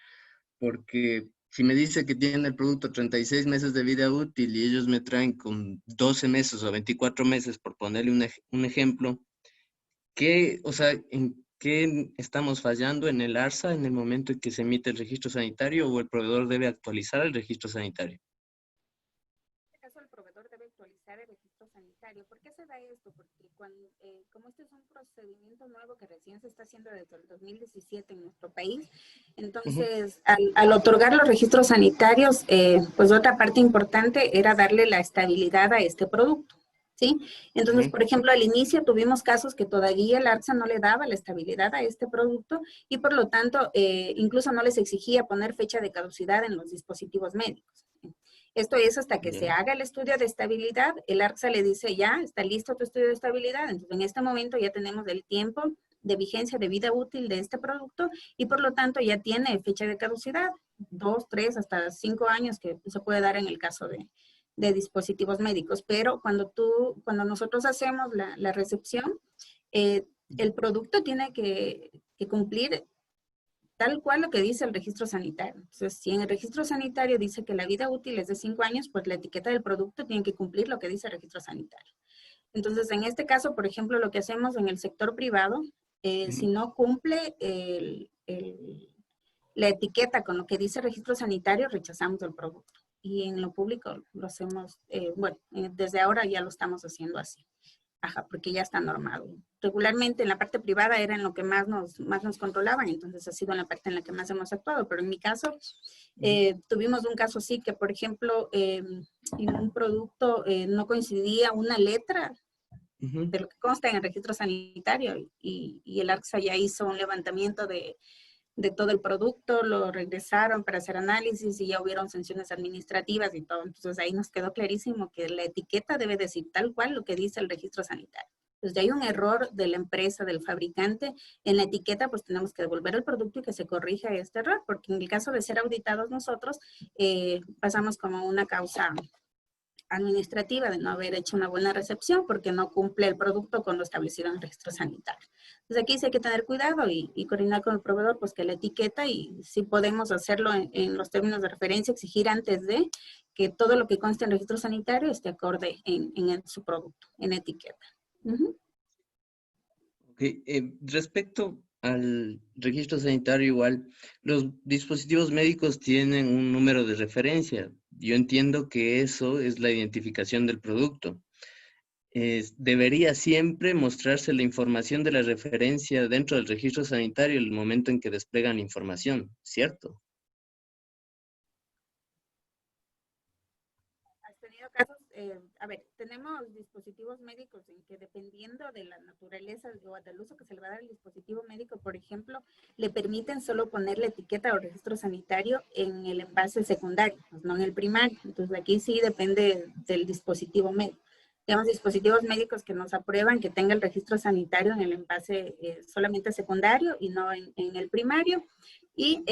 Porque si me dice que tiene el producto 36 meses de vida útil y ellos me traen con 12 meses o 24 meses, por ponerle un ejemplo, ¿en qué estamos fallando en el ARSA en el momento en que se emite el registro sanitario, o el proveedor debe actualizar el registro sanitario? En este caso, el proveedor debe actualizar el registro sanitario. ¿Por qué se da esto? Porque como este es un procedimiento nuevo que recién se está haciendo desde el 2017 en nuestro país, entonces al otorgar los registros sanitarios, pues otra parte importante era darle la estabilidad a este producto. ¿sí? Entonces, Ujú. por ejemplo, al inicio tuvimos casos que todavía el ARSA no le daba la estabilidad a este producto y por lo tanto incluso no les exigía poner fecha de caducidad en los dispositivos médicos. Esto es hasta que se Ya. haga el estudio de estabilidad, el ARSA le dice ya, está listo tu estudio de estabilidad, entonces en este momento ya tenemos el tiempo de vigencia de vida útil de este producto y por lo tanto ya tiene fecha de caducidad, 2, 3, hasta 5 años que se puede dar en el caso de dispositivos médicos, pero cuando nosotros hacemos la recepción, el producto tiene que cumplir tal cual lo que dice el registro sanitario. Entonces, si en el registro sanitario dice que la vida útil es de 5 años, pues la etiqueta del producto tiene que cumplir lo que dice el registro sanitario. Entonces, en este caso, por ejemplo, lo que hacemos en el sector privado, si no cumple la etiqueta con lo que dice el registro sanitario, rechazamos el producto. Y en lo público lo hacemos, desde ahora ya lo estamos haciendo así. Ajá, porque ya está normado. Regularmente en la parte privada era en lo que más nos controlaban, entonces ha sido en la parte en la que más hemos actuado, pero en mi caso tuvimos un caso así que, por ejemplo, en un producto no coincidía una letra Ujú. de lo que consta en el registro sanitario y el ARSA ya hizo un levantamiento de todo el producto, lo regresaron para hacer análisis y ya hubieron sanciones administrativas y todo. Entonces ahí nos quedó clarísimo que la etiqueta debe decir tal cual lo que dice el registro sanitario. Entonces ya hay un error de la empresa, del fabricante en la etiqueta, pues tenemos que devolver el producto y que se corrija este error, porque en el caso de ser auditados nosotros, pasamos como una causa administrativa de no haber hecho una buena recepción porque no cumple el producto con lo establecido en el registro sanitario. Entonces aquí sí hay que tener cuidado y coordinar con el proveedor pues que la etiqueta y si podemos hacerlo en los términos de referencia, exigir antes de que todo lo que conste en el registro sanitario esté acorde en su producto, en etiqueta. Uh-huh. Ok, respecto al registro sanitario igual, los dispositivos médicos tienen un número de referencia. Yo entiendo que eso es la identificación del producto. Debería siempre mostrarse la información de la referencia dentro del registro sanitario el momento en que desplegan la información, ¿cierto? ¿Has tenido casos? A ver, tenemos dispositivos médicos en que dependiendo de la naturaleza o del uso que se le va a dar al dispositivo médico, por ejemplo, le permiten solo poner la etiqueta o registro sanitario en el envase secundario, pues no en el primario. Entonces aquí sí depende del dispositivo médico. Tenemos dispositivos médicos que nos aprueban que tenga el registro sanitario en el envase solamente secundario y no en el primario. Y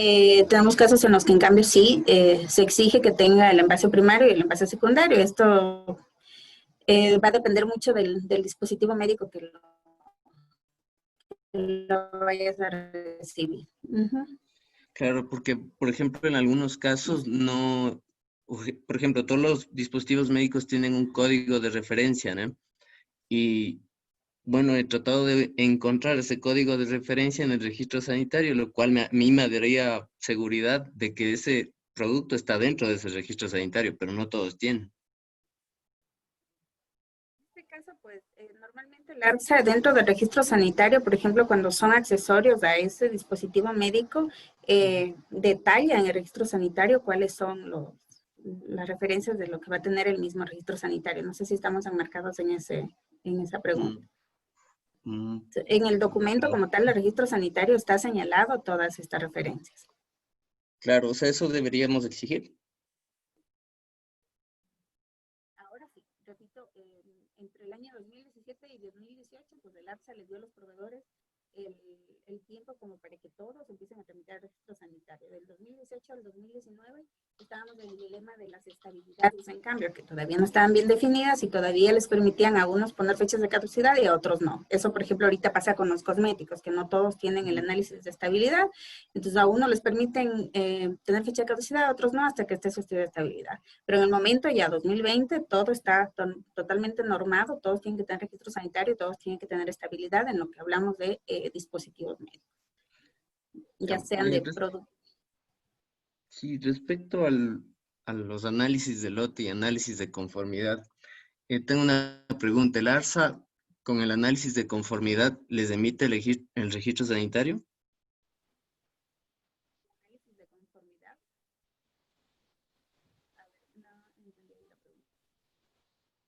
tenemos casos en los que en cambio sí se exige que tenga el envase primario y el envase secundario. Esto va a depender mucho del dispositivo médico que lo vayas a recibir. Uh-huh. Claro, porque, por ejemplo, en algunos casos no, por ejemplo, todos los dispositivos médicos tienen un código de referencia, ¿no? Y bueno, he tratado de encontrar ese código de referencia en el registro sanitario, lo cual a mí me daría seguridad de que ese producto está dentro de ese registro sanitario, pero no todos tienen. En este caso, pues normalmente el ARSA dentro del registro sanitario, por ejemplo, cuando son accesorios a ese dispositivo médico, detalla en el registro sanitario cuáles son las referencias de lo que va a tener el mismo registro sanitario. No sé si estamos enmarcados en esa pregunta. Mm, En el documento claro. como tal, el registro sanitario está señalado todas estas referencias. Claro, o sea, eso deberíamos exigir. Ahora sí, repito, entre el año 2017 y 2018, pues el ARSA le dio a los proveedores el tiempo como para que todos empiecen a tramitar el registro sanitario. Del 2018 al 2019 estábamos en el dilema de las estabilidades, en cambio, que todavía no estaban bien definidas y todavía les permitían a unos poner fechas de caducidad y a otros no. Eso, por ejemplo, ahorita pasa con los cosméticos, que no todos tienen el análisis de estabilidad. Entonces, a unos les permiten tener fecha de caducidad, a otros no, hasta que esté su estudio de estabilidad. Pero en el momento ya 2020, todo está totalmente normado, todos tienen que tener registro sanitario, todos tienen que tener estabilidad en lo que hablamos de dispositivos médicos, ya sean de productos. Sí, respecto a los análisis de lote y análisis de conformidad, tengo una pregunta. ¿El ARSA con el análisis de conformidad les emite el registro sanitario? Análisis de conformidad. A ver, no entendí la pregunta.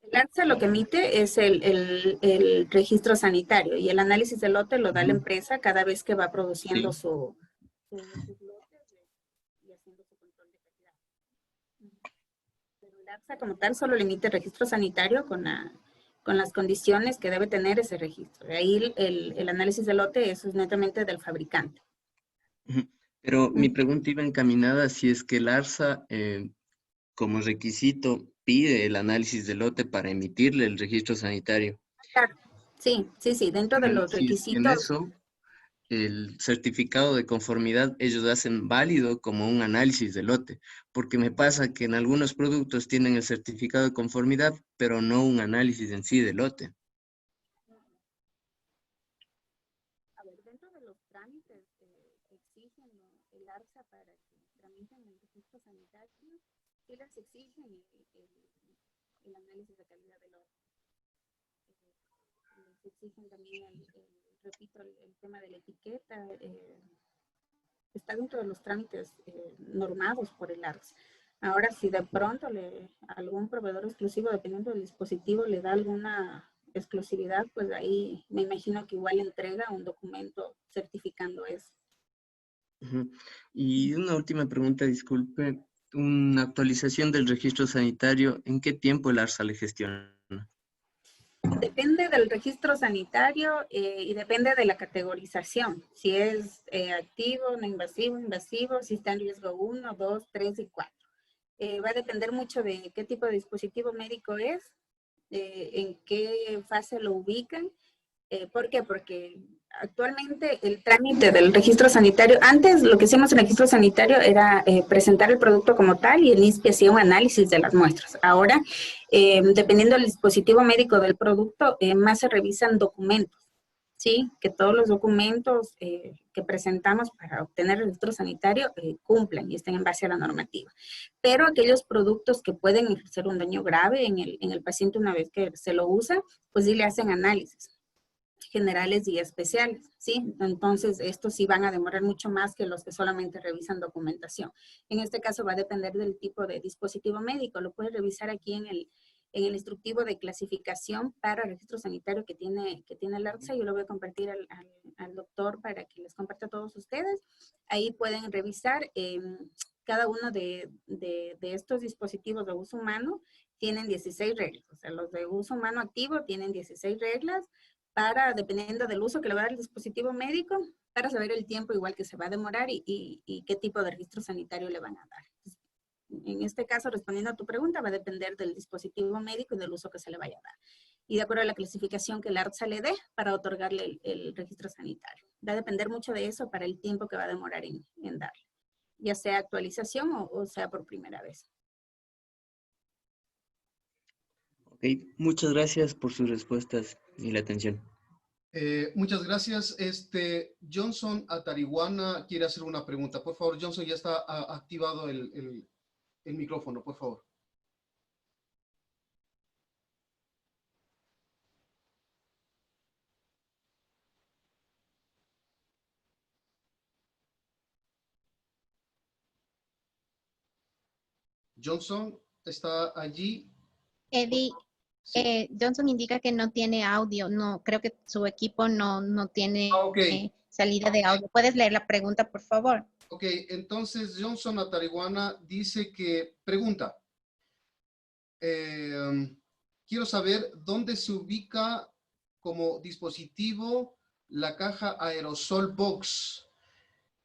El ARSA lo que emite es el registro sanitario y el análisis de lote lo da la Ujú. empresa cada vez que va produciendo Sí. sus lotes y haciendo su control de calidad. Pero el ARSA como tal solo le emite el registro sanitario con las condiciones que debe tener ese registro. De ahí el análisis de lote, eso es netamente del fabricante. Ujú. Pero mi pregunta iba encaminada si es que el ARSA, como requisito, pide el análisis de lote para emitirle el registro sanitario. Claro, sí, dentro de los Si es que en requisitos. eso, el certificado de conformidad ellos hacen válido como un análisis de lote, porque me pasa que en algunos productos tienen el certificado de conformidad, pero no un análisis en sí de lote. A ver, dentro de los trámites que exigen el ARSA para que tramiten el registro sanitario, sí les exigen el análisis de calidad del oro. Les exigen también, repito, el tema de la etiqueta. Está dentro de los trámites normados por el ARSA. Ahora, si de pronto algún proveedor exclusivo, dependiendo del dispositivo, le da alguna exclusividad, pues ahí me imagino que igual entrega un documento certificando eso. Ujú. Y una última pregunta, disculpe, una actualización del registro sanitario, ¿en qué tiempo el ARSA le gestiona? Depende del registro sanitario y depende de la categorización. Si es activo, no invasivo, invasivo, si está en riesgo 1, 2, 3 y 4. Va a depender mucho de qué tipo de dispositivo médico es, en qué fase lo ubican. ¿Por qué? Porque actualmente el trámite del registro sanitario, antes lo que hacíamos en el registro sanitario era presentar el producto como tal y el INSPI hacía un análisis de las muestras. Ahora, dependiendo del dispositivo médico del producto, más se revisan documentos. Sí, que todos los documentos que presentamos para obtener el registro sanitario cumplan y estén en base a la normativa. Pero aquellos productos que pueden ejercer un daño grave en el paciente una vez que se lo usa, pues sí le hacen análisis generales y especiales, ¿sí? Entonces, estos sí van a demorar mucho más que los que solamente revisan documentación. En este caso va a depender del tipo de dispositivo médico. Lo puedes revisar aquí en el instructivo de clasificación para registro sanitario que tiene el ARSA. Yo lo voy a compartir al doctor para que les comparta a todos ustedes. Ahí pueden revisar cada uno de estos dispositivos de uso humano tienen 16 reglas. O sea, los de uso humano activo tienen 16 reglas para, dependiendo del uso que le va a dar el dispositivo médico, para saber el tiempo igual que se va a demorar y qué tipo de registro sanitario le van a dar. En este caso, respondiendo a tu pregunta, va a depender del dispositivo médico y del uso que se le vaya a dar. Y de acuerdo a la clasificación que el ARSA le dé para otorgarle el registro sanitario. Va a depender mucho de eso para el tiempo que va a demorar en darle, ya sea actualización o sea por primera vez. Ok, muchas gracias por sus respuestas y la atención. Muchas gracias. Johnson Atariwana quiere hacer una pregunta. Por favor, Johnson, ya está activado el micrófono, por favor. Johnson, ¿está allí? Eddie, Sí. Johnson indica que no tiene audio. No, creo que su equipo no tiene Ok. salida de audio. ¿Puedes leer la pregunta, por favor? Ok, entonces Johnson Atariwana dice que, pregunta, quiero saber dónde se ubica como dispositivo la caja aerosol box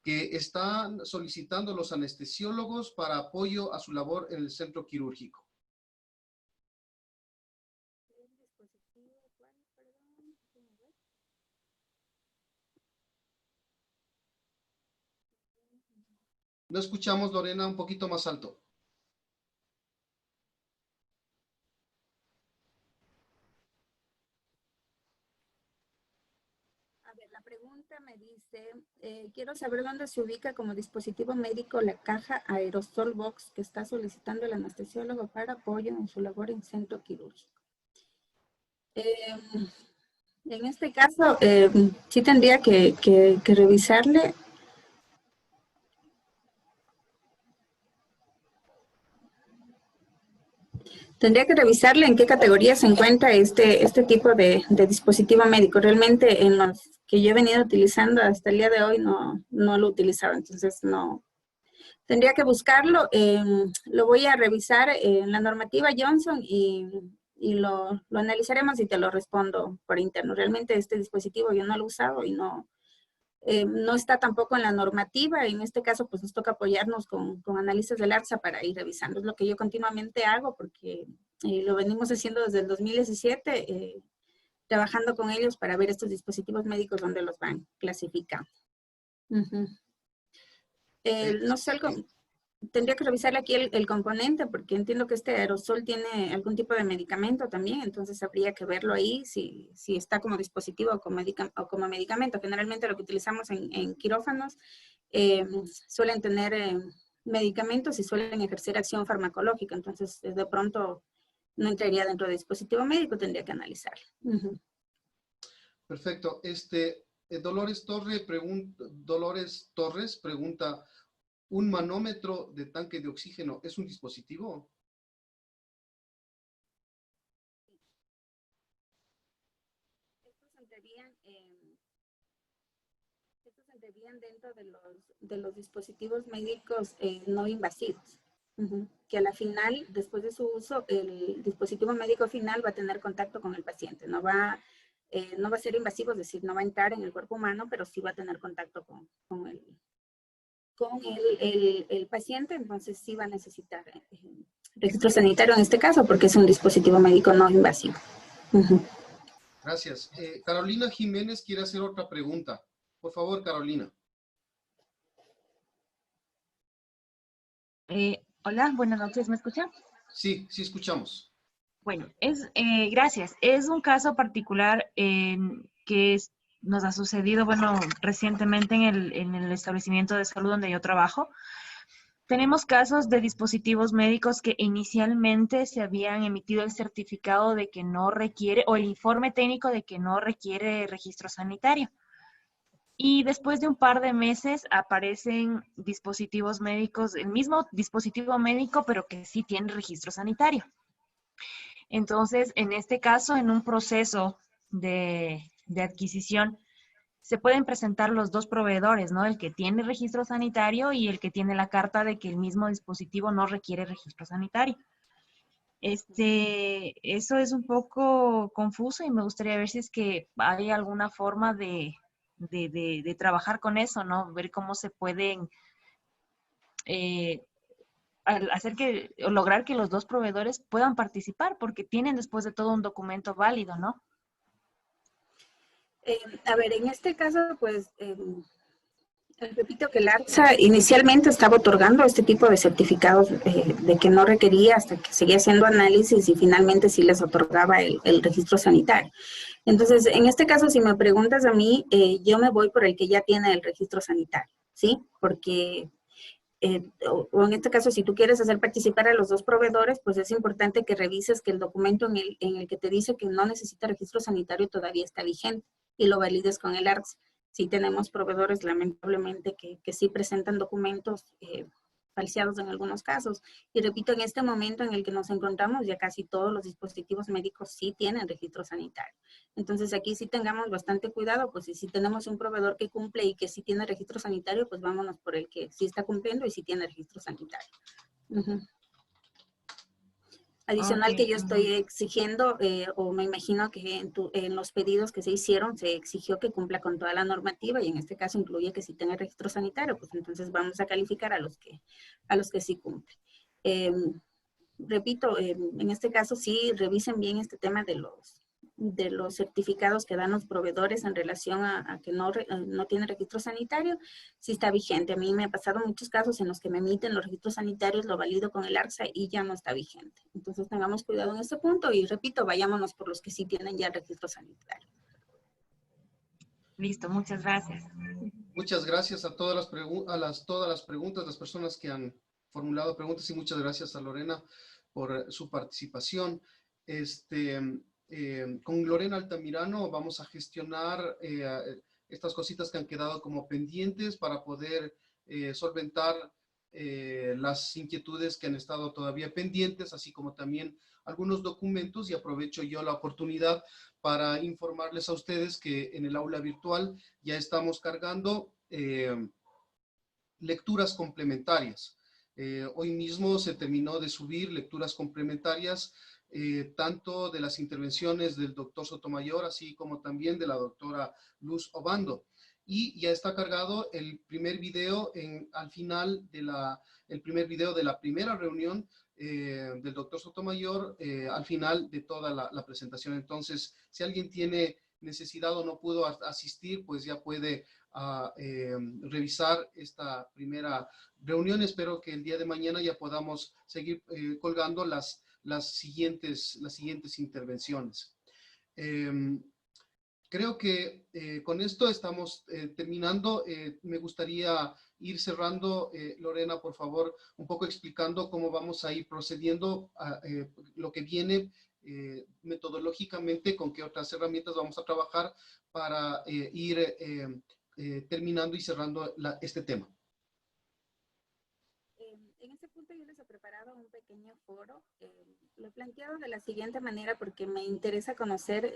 que están solicitando los anestesiólogos para apoyo a su labor en el centro quirúrgico. No escuchamos, Lorena, un poquito más alto. A ver, la pregunta me dice, quiero saber dónde se ubica como dispositivo médico la caja aerosol box que está solicitando el anestesiólogo para apoyo en su labor en centro quirúrgico. En este caso, sí tendría que revisarle. Tendría que revisarle en qué categoría se encuentra este tipo de dispositivo médico. Realmente en los que yo he venido utilizando hasta el día de hoy no lo he utilizado, entonces no. Tendría que buscarlo. Lo voy a revisar en la normativa Johnson y lo analizaremos y te lo respondo por interno. Realmente este dispositivo yo no lo he usado y no está tampoco en la normativa. En este caso, pues nos toca apoyarnos con analistas del ARSA para ir revisando. Es lo que yo continuamente hago porque lo venimos haciendo desde el 2017, trabajando con ellos para ver estos dispositivos médicos donde los van clasificando. No sé, tendría que revisarle aquí el componente porque entiendo que este aerosol tiene algún tipo de medicamento también, entonces habría que verlo ahí si está como dispositivo o como medicamento. Generalmente lo que utilizamos en quirófanos suelen tener medicamentos y suelen ejercer acción farmacológica, entonces de pronto no entraría dentro de dispositivo médico, tendría que analizarlo. Perfecto. Dolores Torres pregunta, ¿un manómetro de tanque de oxígeno es un dispositivo? Estos entrarían dentro de los dispositivos médicos no invasivos, que a la final, después de su uso, el dispositivo médico final va a tener contacto con el paciente. No va a ser invasivo, es decir, no va a entrar en el cuerpo humano, pero sí va a tener contacto con el paciente, entonces sí va a necesitar registro sanitario en este caso, porque es un dispositivo médico no invasivo. Gracias. Carolina Jiménez quiere hacer otra pregunta. Por favor, Carolina. Hola, buenas noches, ¿me escuchan? Sí, sí escuchamos. Bueno, gracias. Es un caso particular que nos ha sucedido, bueno, recientemente en el establecimiento de salud donde yo trabajo. Tenemos casos de dispositivos médicos que inicialmente se habían emitido el certificado de que no requiere, o el informe técnico de que no requiere registro sanitario. Y después de un par de meses aparecen dispositivos médicos, el mismo dispositivo médico, pero que sí tiene registro sanitario. Entonces, en este caso, en un proceso de adquisición, se pueden presentar los dos proveedores, ¿no? El que tiene registro sanitario y el que tiene la carta de que el mismo dispositivo no requiere registro sanitario. Eso es un poco confuso y me gustaría ver si es que hay alguna forma de trabajar con eso, ¿no? Ver cómo se pueden lograr que los dos proveedores puedan participar, porque tienen después de todo un documento válido, ¿no? A ver, en este caso, pues, repito que el ARSA inicialmente estaba otorgando este tipo de certificados de que no requería hasta que seguía haciendo análisis y finalmente sí les otorgaba el registro sanitario. Entonces, en este caso, si me preguntas a mí, yo me voy por el que ya tiene el registro sanitario, ¿sí? Porque o en este caso, si tú quieres hacer participar a los dos proveedores, pues es importante que revises que el documento en el que te dice que no necesita registro sanitario todavía está vigente y lo valides con el ARSA. Sí tenemos proveedores, lamentablemente, que sí presentan documentos falseados en algunos casos. Y repito, en este momento en el que nos encontramos, ya casi todos los dispositivos médicos sí tienen registro sanitario. Entonces, aquí sí tengamos bastante cuidado, pues si tenemos un proveedor que cumple y que sí tiene registro sanitario, pues vámonos por el que sí está cumpliendo y sí tiene registro sanitario. Adicional que yo estoy exigiendo, o me imagino que en los pedidos que se hicieron se exigió que cumpla con toda la normativa y en este caso incluye que sí tenga registro sanitario, pues entonces vamos a calificar a los que sí cumplen. Repito, en este caso sí revisen bien este tema de los certificados que dan los proveedores en relación a que no tiene registro sanitario, sí está vigente. A mí me ha pasado muchos casos en los que me emiten los registros sanitarios, lo valido con el ARSA y ya no está vigente. Entonces tengamos cuidado en este punto y repito, vayámonos por los que sí tienen ya registro sanitario. Listo, muchas gracias. Muchas gracias a todas las preguntas, las personas que han formulado preguntas y muchas gracias a Lorena por su participación. Con Lorena Altamirano vamos a gestionar estas cositas que han quedado como pendientes para poder solventar las inquietudes que han estado todavía pendientes, así como también algunos documentos, y aprovecho yo la oportunidad para informarles a ustedes que en el aula virtual ya estamos cargando lecturas complementarias. Hoy mismo se terminó de subir lecturas complementarias, tanto de las intervenciones del doctor Sotomayor, así como también de la doctora Luz Obando. Y ya está cargado el primer video al final de el primer video de la primera reunión del doctor Sotomayor, al final de toda la presentación. Entonces, si alguien tiene necesidad o no pudo asistir, pues ya puede revisar esta primera reunión. Espero que el día de mañana ya podamos seguir colgando las siguientes intervenciones. Creo que con esto estamos terminando. Me gustaría ir cerrando, Lorena, por favor, un poco explicando cómo vamos a ir procediendo a lo que viene metodológicamente, con qué otras herramientas vamos a trabajar para ir terminando y cerrando este tema. En este punto yo les he preparado un pequeño foro. Lo he planteado de la siguiente manera porque me interesa conocer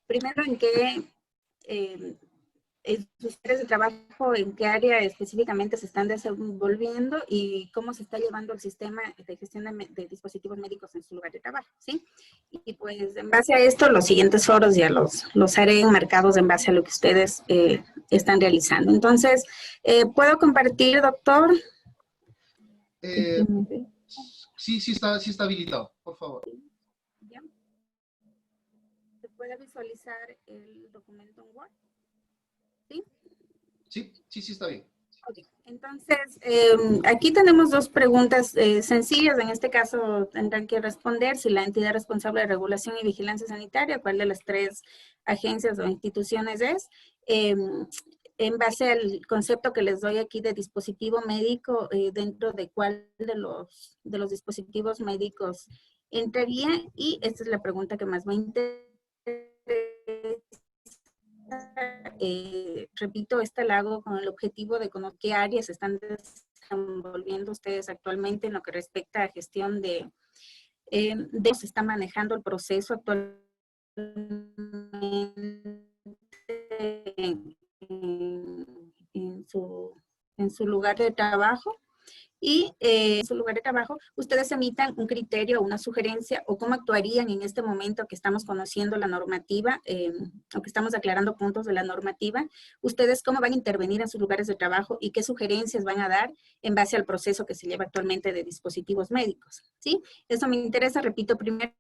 primero en qué sus áreas de trabajo, en qué área específicamente se están desenvolviendo y cómo se está llevando el sistema de gestión de dispositivos médicos en su lugar de trabajo, ¿sí? Y pues en base a esto, los siguientes foros ya los haré enmarcados en base a lo que ustedes están realizando. Entonces, ¿puedo compartir, doctor? Sí está habilitado, por favor. ¿Ya? ¿Se puede visualizar el documento en Word? ¿Sí? Sí está bien. Okay. Entonces, aquí tenemos dos preguntas sencillas. En este caso tendrán que responder si la entidad responsable de regulación y vigilancia sanitaria, cuál de las tres agencias o instituciones es. En base al concepto que les doy aquí de dispositivo médico, dentro de cuál de los dispositivos médicos entraría. Y esta es la pregunta que más me interesa. Repito, esta la hago con el objetivo de conocer qué áreas están desenvolviendo ustedes actualmente en lo que respecta a gestión de se está manejando el proceso actualmente en su lugar de trabajo. Y en su lugar de trabajo, ustedes emitan un criterio o una sugerencia o cómo actuarían en este momento que estamos conociendo la normativa o que estamos aclarando puntos de la normativa. Ustedes cómo van a intervenir en sus lugares de trabajo y qué sugerencias van a dar en base al proceso que se lleva actualmente de dispositivos médicos, ¿sí? Eso me interesa, repito, primero,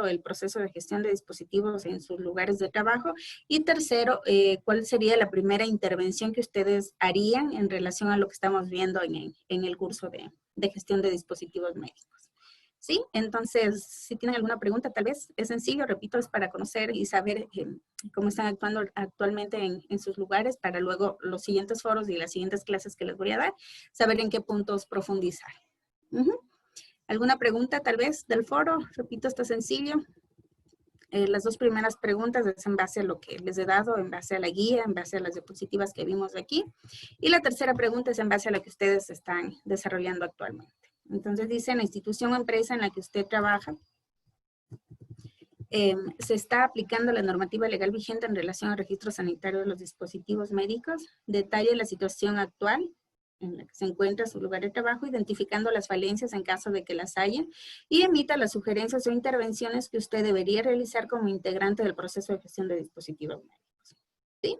el proceso de gestión de dispositivos en sus lugares de trabajo. Y tercero, ¿cuál sería la primera intervención que ustedes harían en relación a lo que estamos viendo en el curso de gestión de dispositivos médicos? ¿Sí? Entonces, si tienen alguna pregunta, tal vez es sencillo, repito, es para conocer y saber cómo están actuando actualmente en sus lugares para luego los siguientes foros y las siguientes clases que les voy a dar, saber en qué puntos profundizar. ¿Alguna pregunta tal vez del foro? Repito, está sencillo. Las dos primeras preguntas es en base a lo que les he dado, en base a la guía, en base a las diapositivas que vimos aquí. Y la tercera pregunta es en base a lo que ustedes están desarrollando actualmente. Entonces dice, la institución o empresa en la que usted trabaja, se está aplicando la normativa legal vigente en relación al registro sanitario de los dispositivos médicos. Detalle la situación actual en la que se encuentra su lugar de trabajo, identificando las falencias en caso de que las haya, y emita las sugerencias o intervenciones que usted debería realizar como integrante del proceso de gestión de dispositivos médicos. ¿Sí?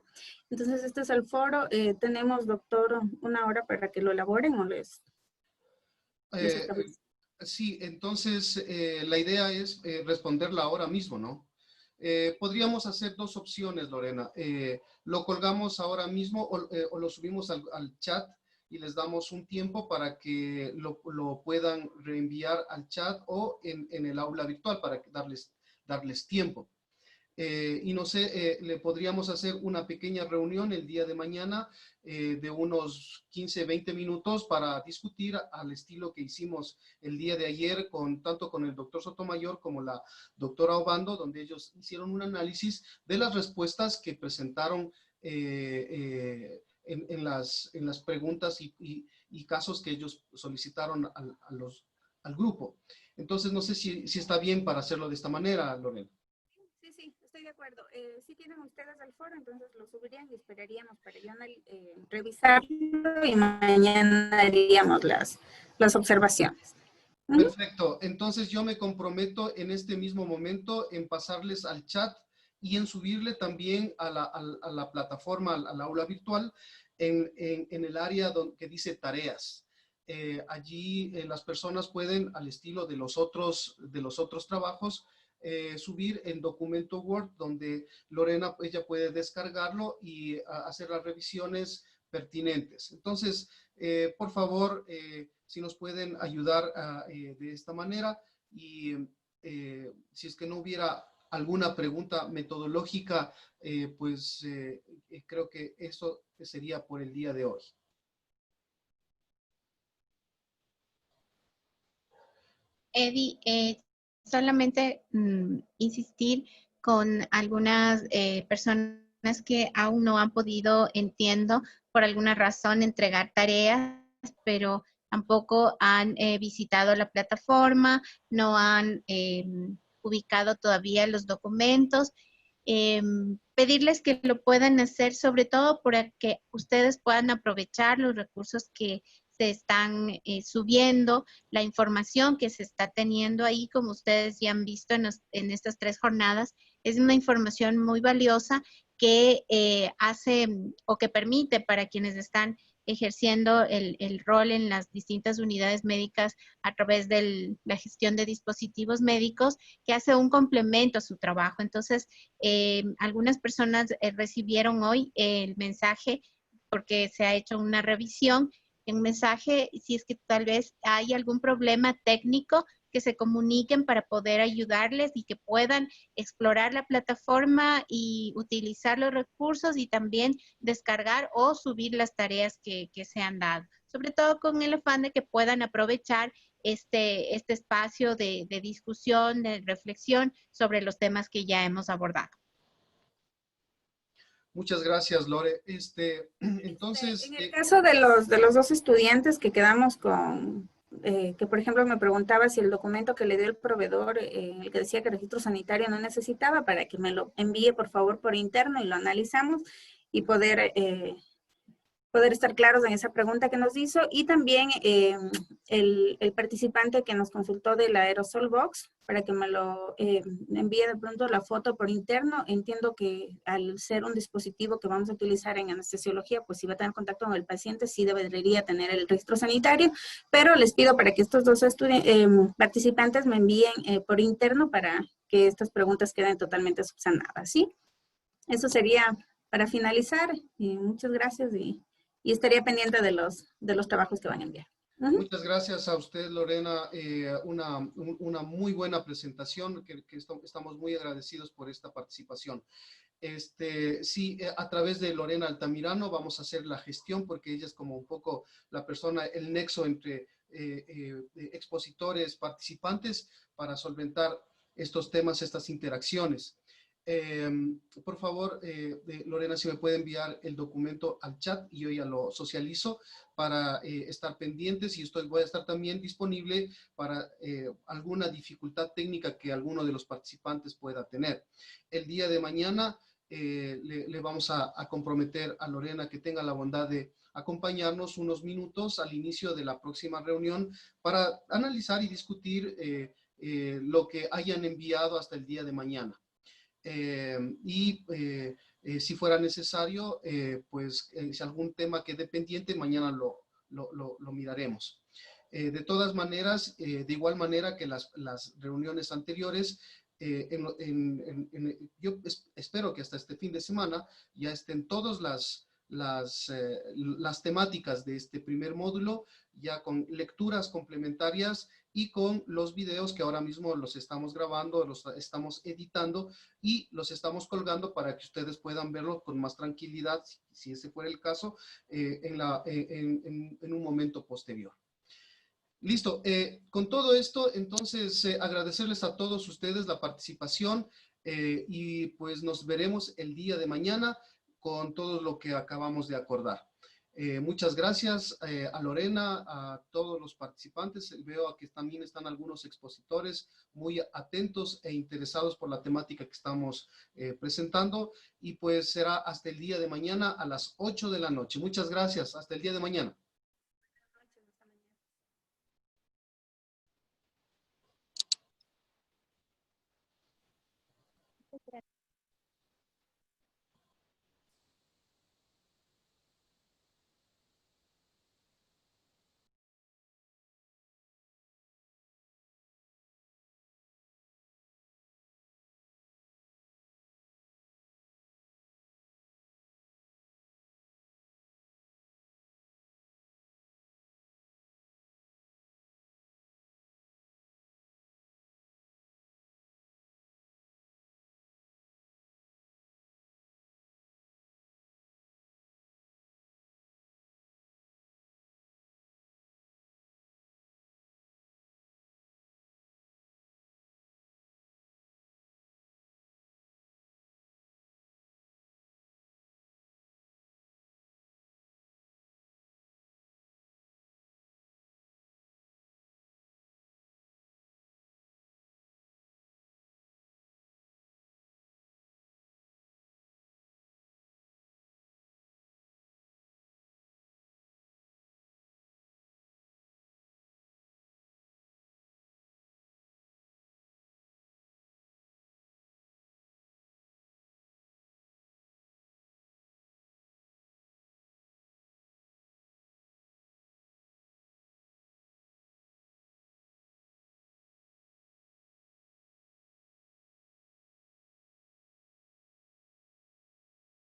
Entonces, este es el foro. Tenemos, doctor, una hora para que lo elaboren o les sí, entonces la idea es responderla ahora mismo, ¿no? Podríamos hacer dos opciones, Lorena. Lo colgamos ahora mismo o lo subimos al chat y les damos un tiempo para que lo puedan reenviar al chat o en el aula virtual para darles tiempo. Y no sé, le podríamos hacer una pequeña reunión el día de mañana de unos 15, 20 minutos para discutir al estilo que hicimos el día de ayer tanto con el doctor Sotomayor como la doctora Obando, donde ellos hicieron un análisis de las respuestas que presentaron en las preguntas y casos que ellos solicitaron al grupo. Entonces, no sé si está bien para hacerlo de esta manera, Lorena. Sí, estoy de acuerdo. Si tienen ustedes el foro, entonces lo subirían y esperaríamos para yo revisarlo y mañana haríamos las observaciones. Perfecto. Entonces yo me comprometo en este mismo momento en pasarles al chat y en subirle también a la plataforma, al aula virtual, en el área que dice tareas. Allí las personas pueden, al estilo de los otros trabajos, subir en documento Word, donde Lorena, ella puede descargarlo y hacer las revisiones pertinentes. Entonces, por favor, si nos pueden ayudar de esta manera y si es que no hubiera alguna pregunta metodológica, pues creo que eso sería por el día de hoy. Eddie, solamente insistir con algunas personas que aún no han podido, entiendo, por alguna razón entregar tareas, pero tampoco han visitado la plataforma, no han ubicado todavía los documentos. Pedirles que lo puedan hacer, sobre todo para que ustedes puedan aprovechar los recursos que se están subiendo, la información que se está teniendo ahí, como ustedes ya han visto en estas 3 jornadas, es una información muy valiosa que hace o que permite para quienes están ejerciendo el rol en las distintas unidades médicas a través de la gestión de dispositivos médicos, que hace un complemento a su trabajo. Entonces, algunas personas recibieron hoy el mensaje porque se ha hecho una revisión, un mensaje, si es que tal vez hay algún problema técnico, que se comuniquen para poder ayudarles y que puedan explorar la plataforma y utilizar los recursos y también descargar o subir las tareas que se han dado. Sobre todo con el afán de que puedan aprovechar este espacio de discusión, de reflexión sobre los temas que ya hemos abordado. Muchas gracias, Lore. Entonces, en el caso de los 2 estudiantes que quedamos con, que por ejemplo me preguntaba si el documento que le dio el proveedor, el que decía que registro sanitario no necesitaba, para que me lo envíe por favor por interno y lo analizamos y poder estar claros en esa pregunta que nos hizo. Y también el participante que nos consultó del Aerosol Box, para que me lo envíe de pronto la foto por interno. Entiendo que al ser un dispositivo que vamos a utilizar en anestesiología, pues si va a tener contacto con el paciente, sí debería tener el registro sanitario, pero les pido para que estos 2 participantes me envíen por interno para que estas preguntas queden totalmente subsanadas, ¿sí? Eso sería para finalizar. Muchas gracias y estaría pendiente de los trabajos que van a enviar. Muchas gracias a usted, Lorena. Una muy buena presentación, que estamos muy agradecidos por esta participación. Sí, a través de Lorena Altamirano vamos a hacer la gestión, porque ella es como un poco la persona, el nexo entre expositores, participantes, para solventar estos temas, estas interacciones. Por favor, Lorena, si me puede enviar el documento al chat y yo ya lo socializo para estar pendientes, y voy a estar también disponible para alguna dificultad técnica que alguno de los participantes pueda tener. El día de mañana le vamos a comprometer a Lorena que tenga la bondad de acompañarnos unos minutos al inicio de la próxima reunión para analizar y discutir lo que hayan enviado hasta el día de mañana. Si fuera necesario, pues si algún tema quede pendiente, mañana lo miraremos. De todas maneras, de igual manera que las reuniones anteriores, yo espero que hasta este fin de semana ya estén todas las temáticas de este primer módulo, ya con lecturas complementarias y con los videos que ahora mismo los estamos grabando, los estamos editando y los estamos colgando para que ustedes puedan verlo con más tranquilidad, si ese fuera el caso, en un momento posterior. Listo. Con todo esto, entonces, agradecerles a todos ustedes la participación y pues nos veremos el día de mañana con todo lo que acabamos de acordar. Muchas gracias a Lorena, a todos los participantes. Veo que también están algunos expositores muy atentos e interesados por la temática que estamos presentando. Y pues será hasta el día de mañana a las 8 de la noche. Muchas gracias. Hasta el día de mañana.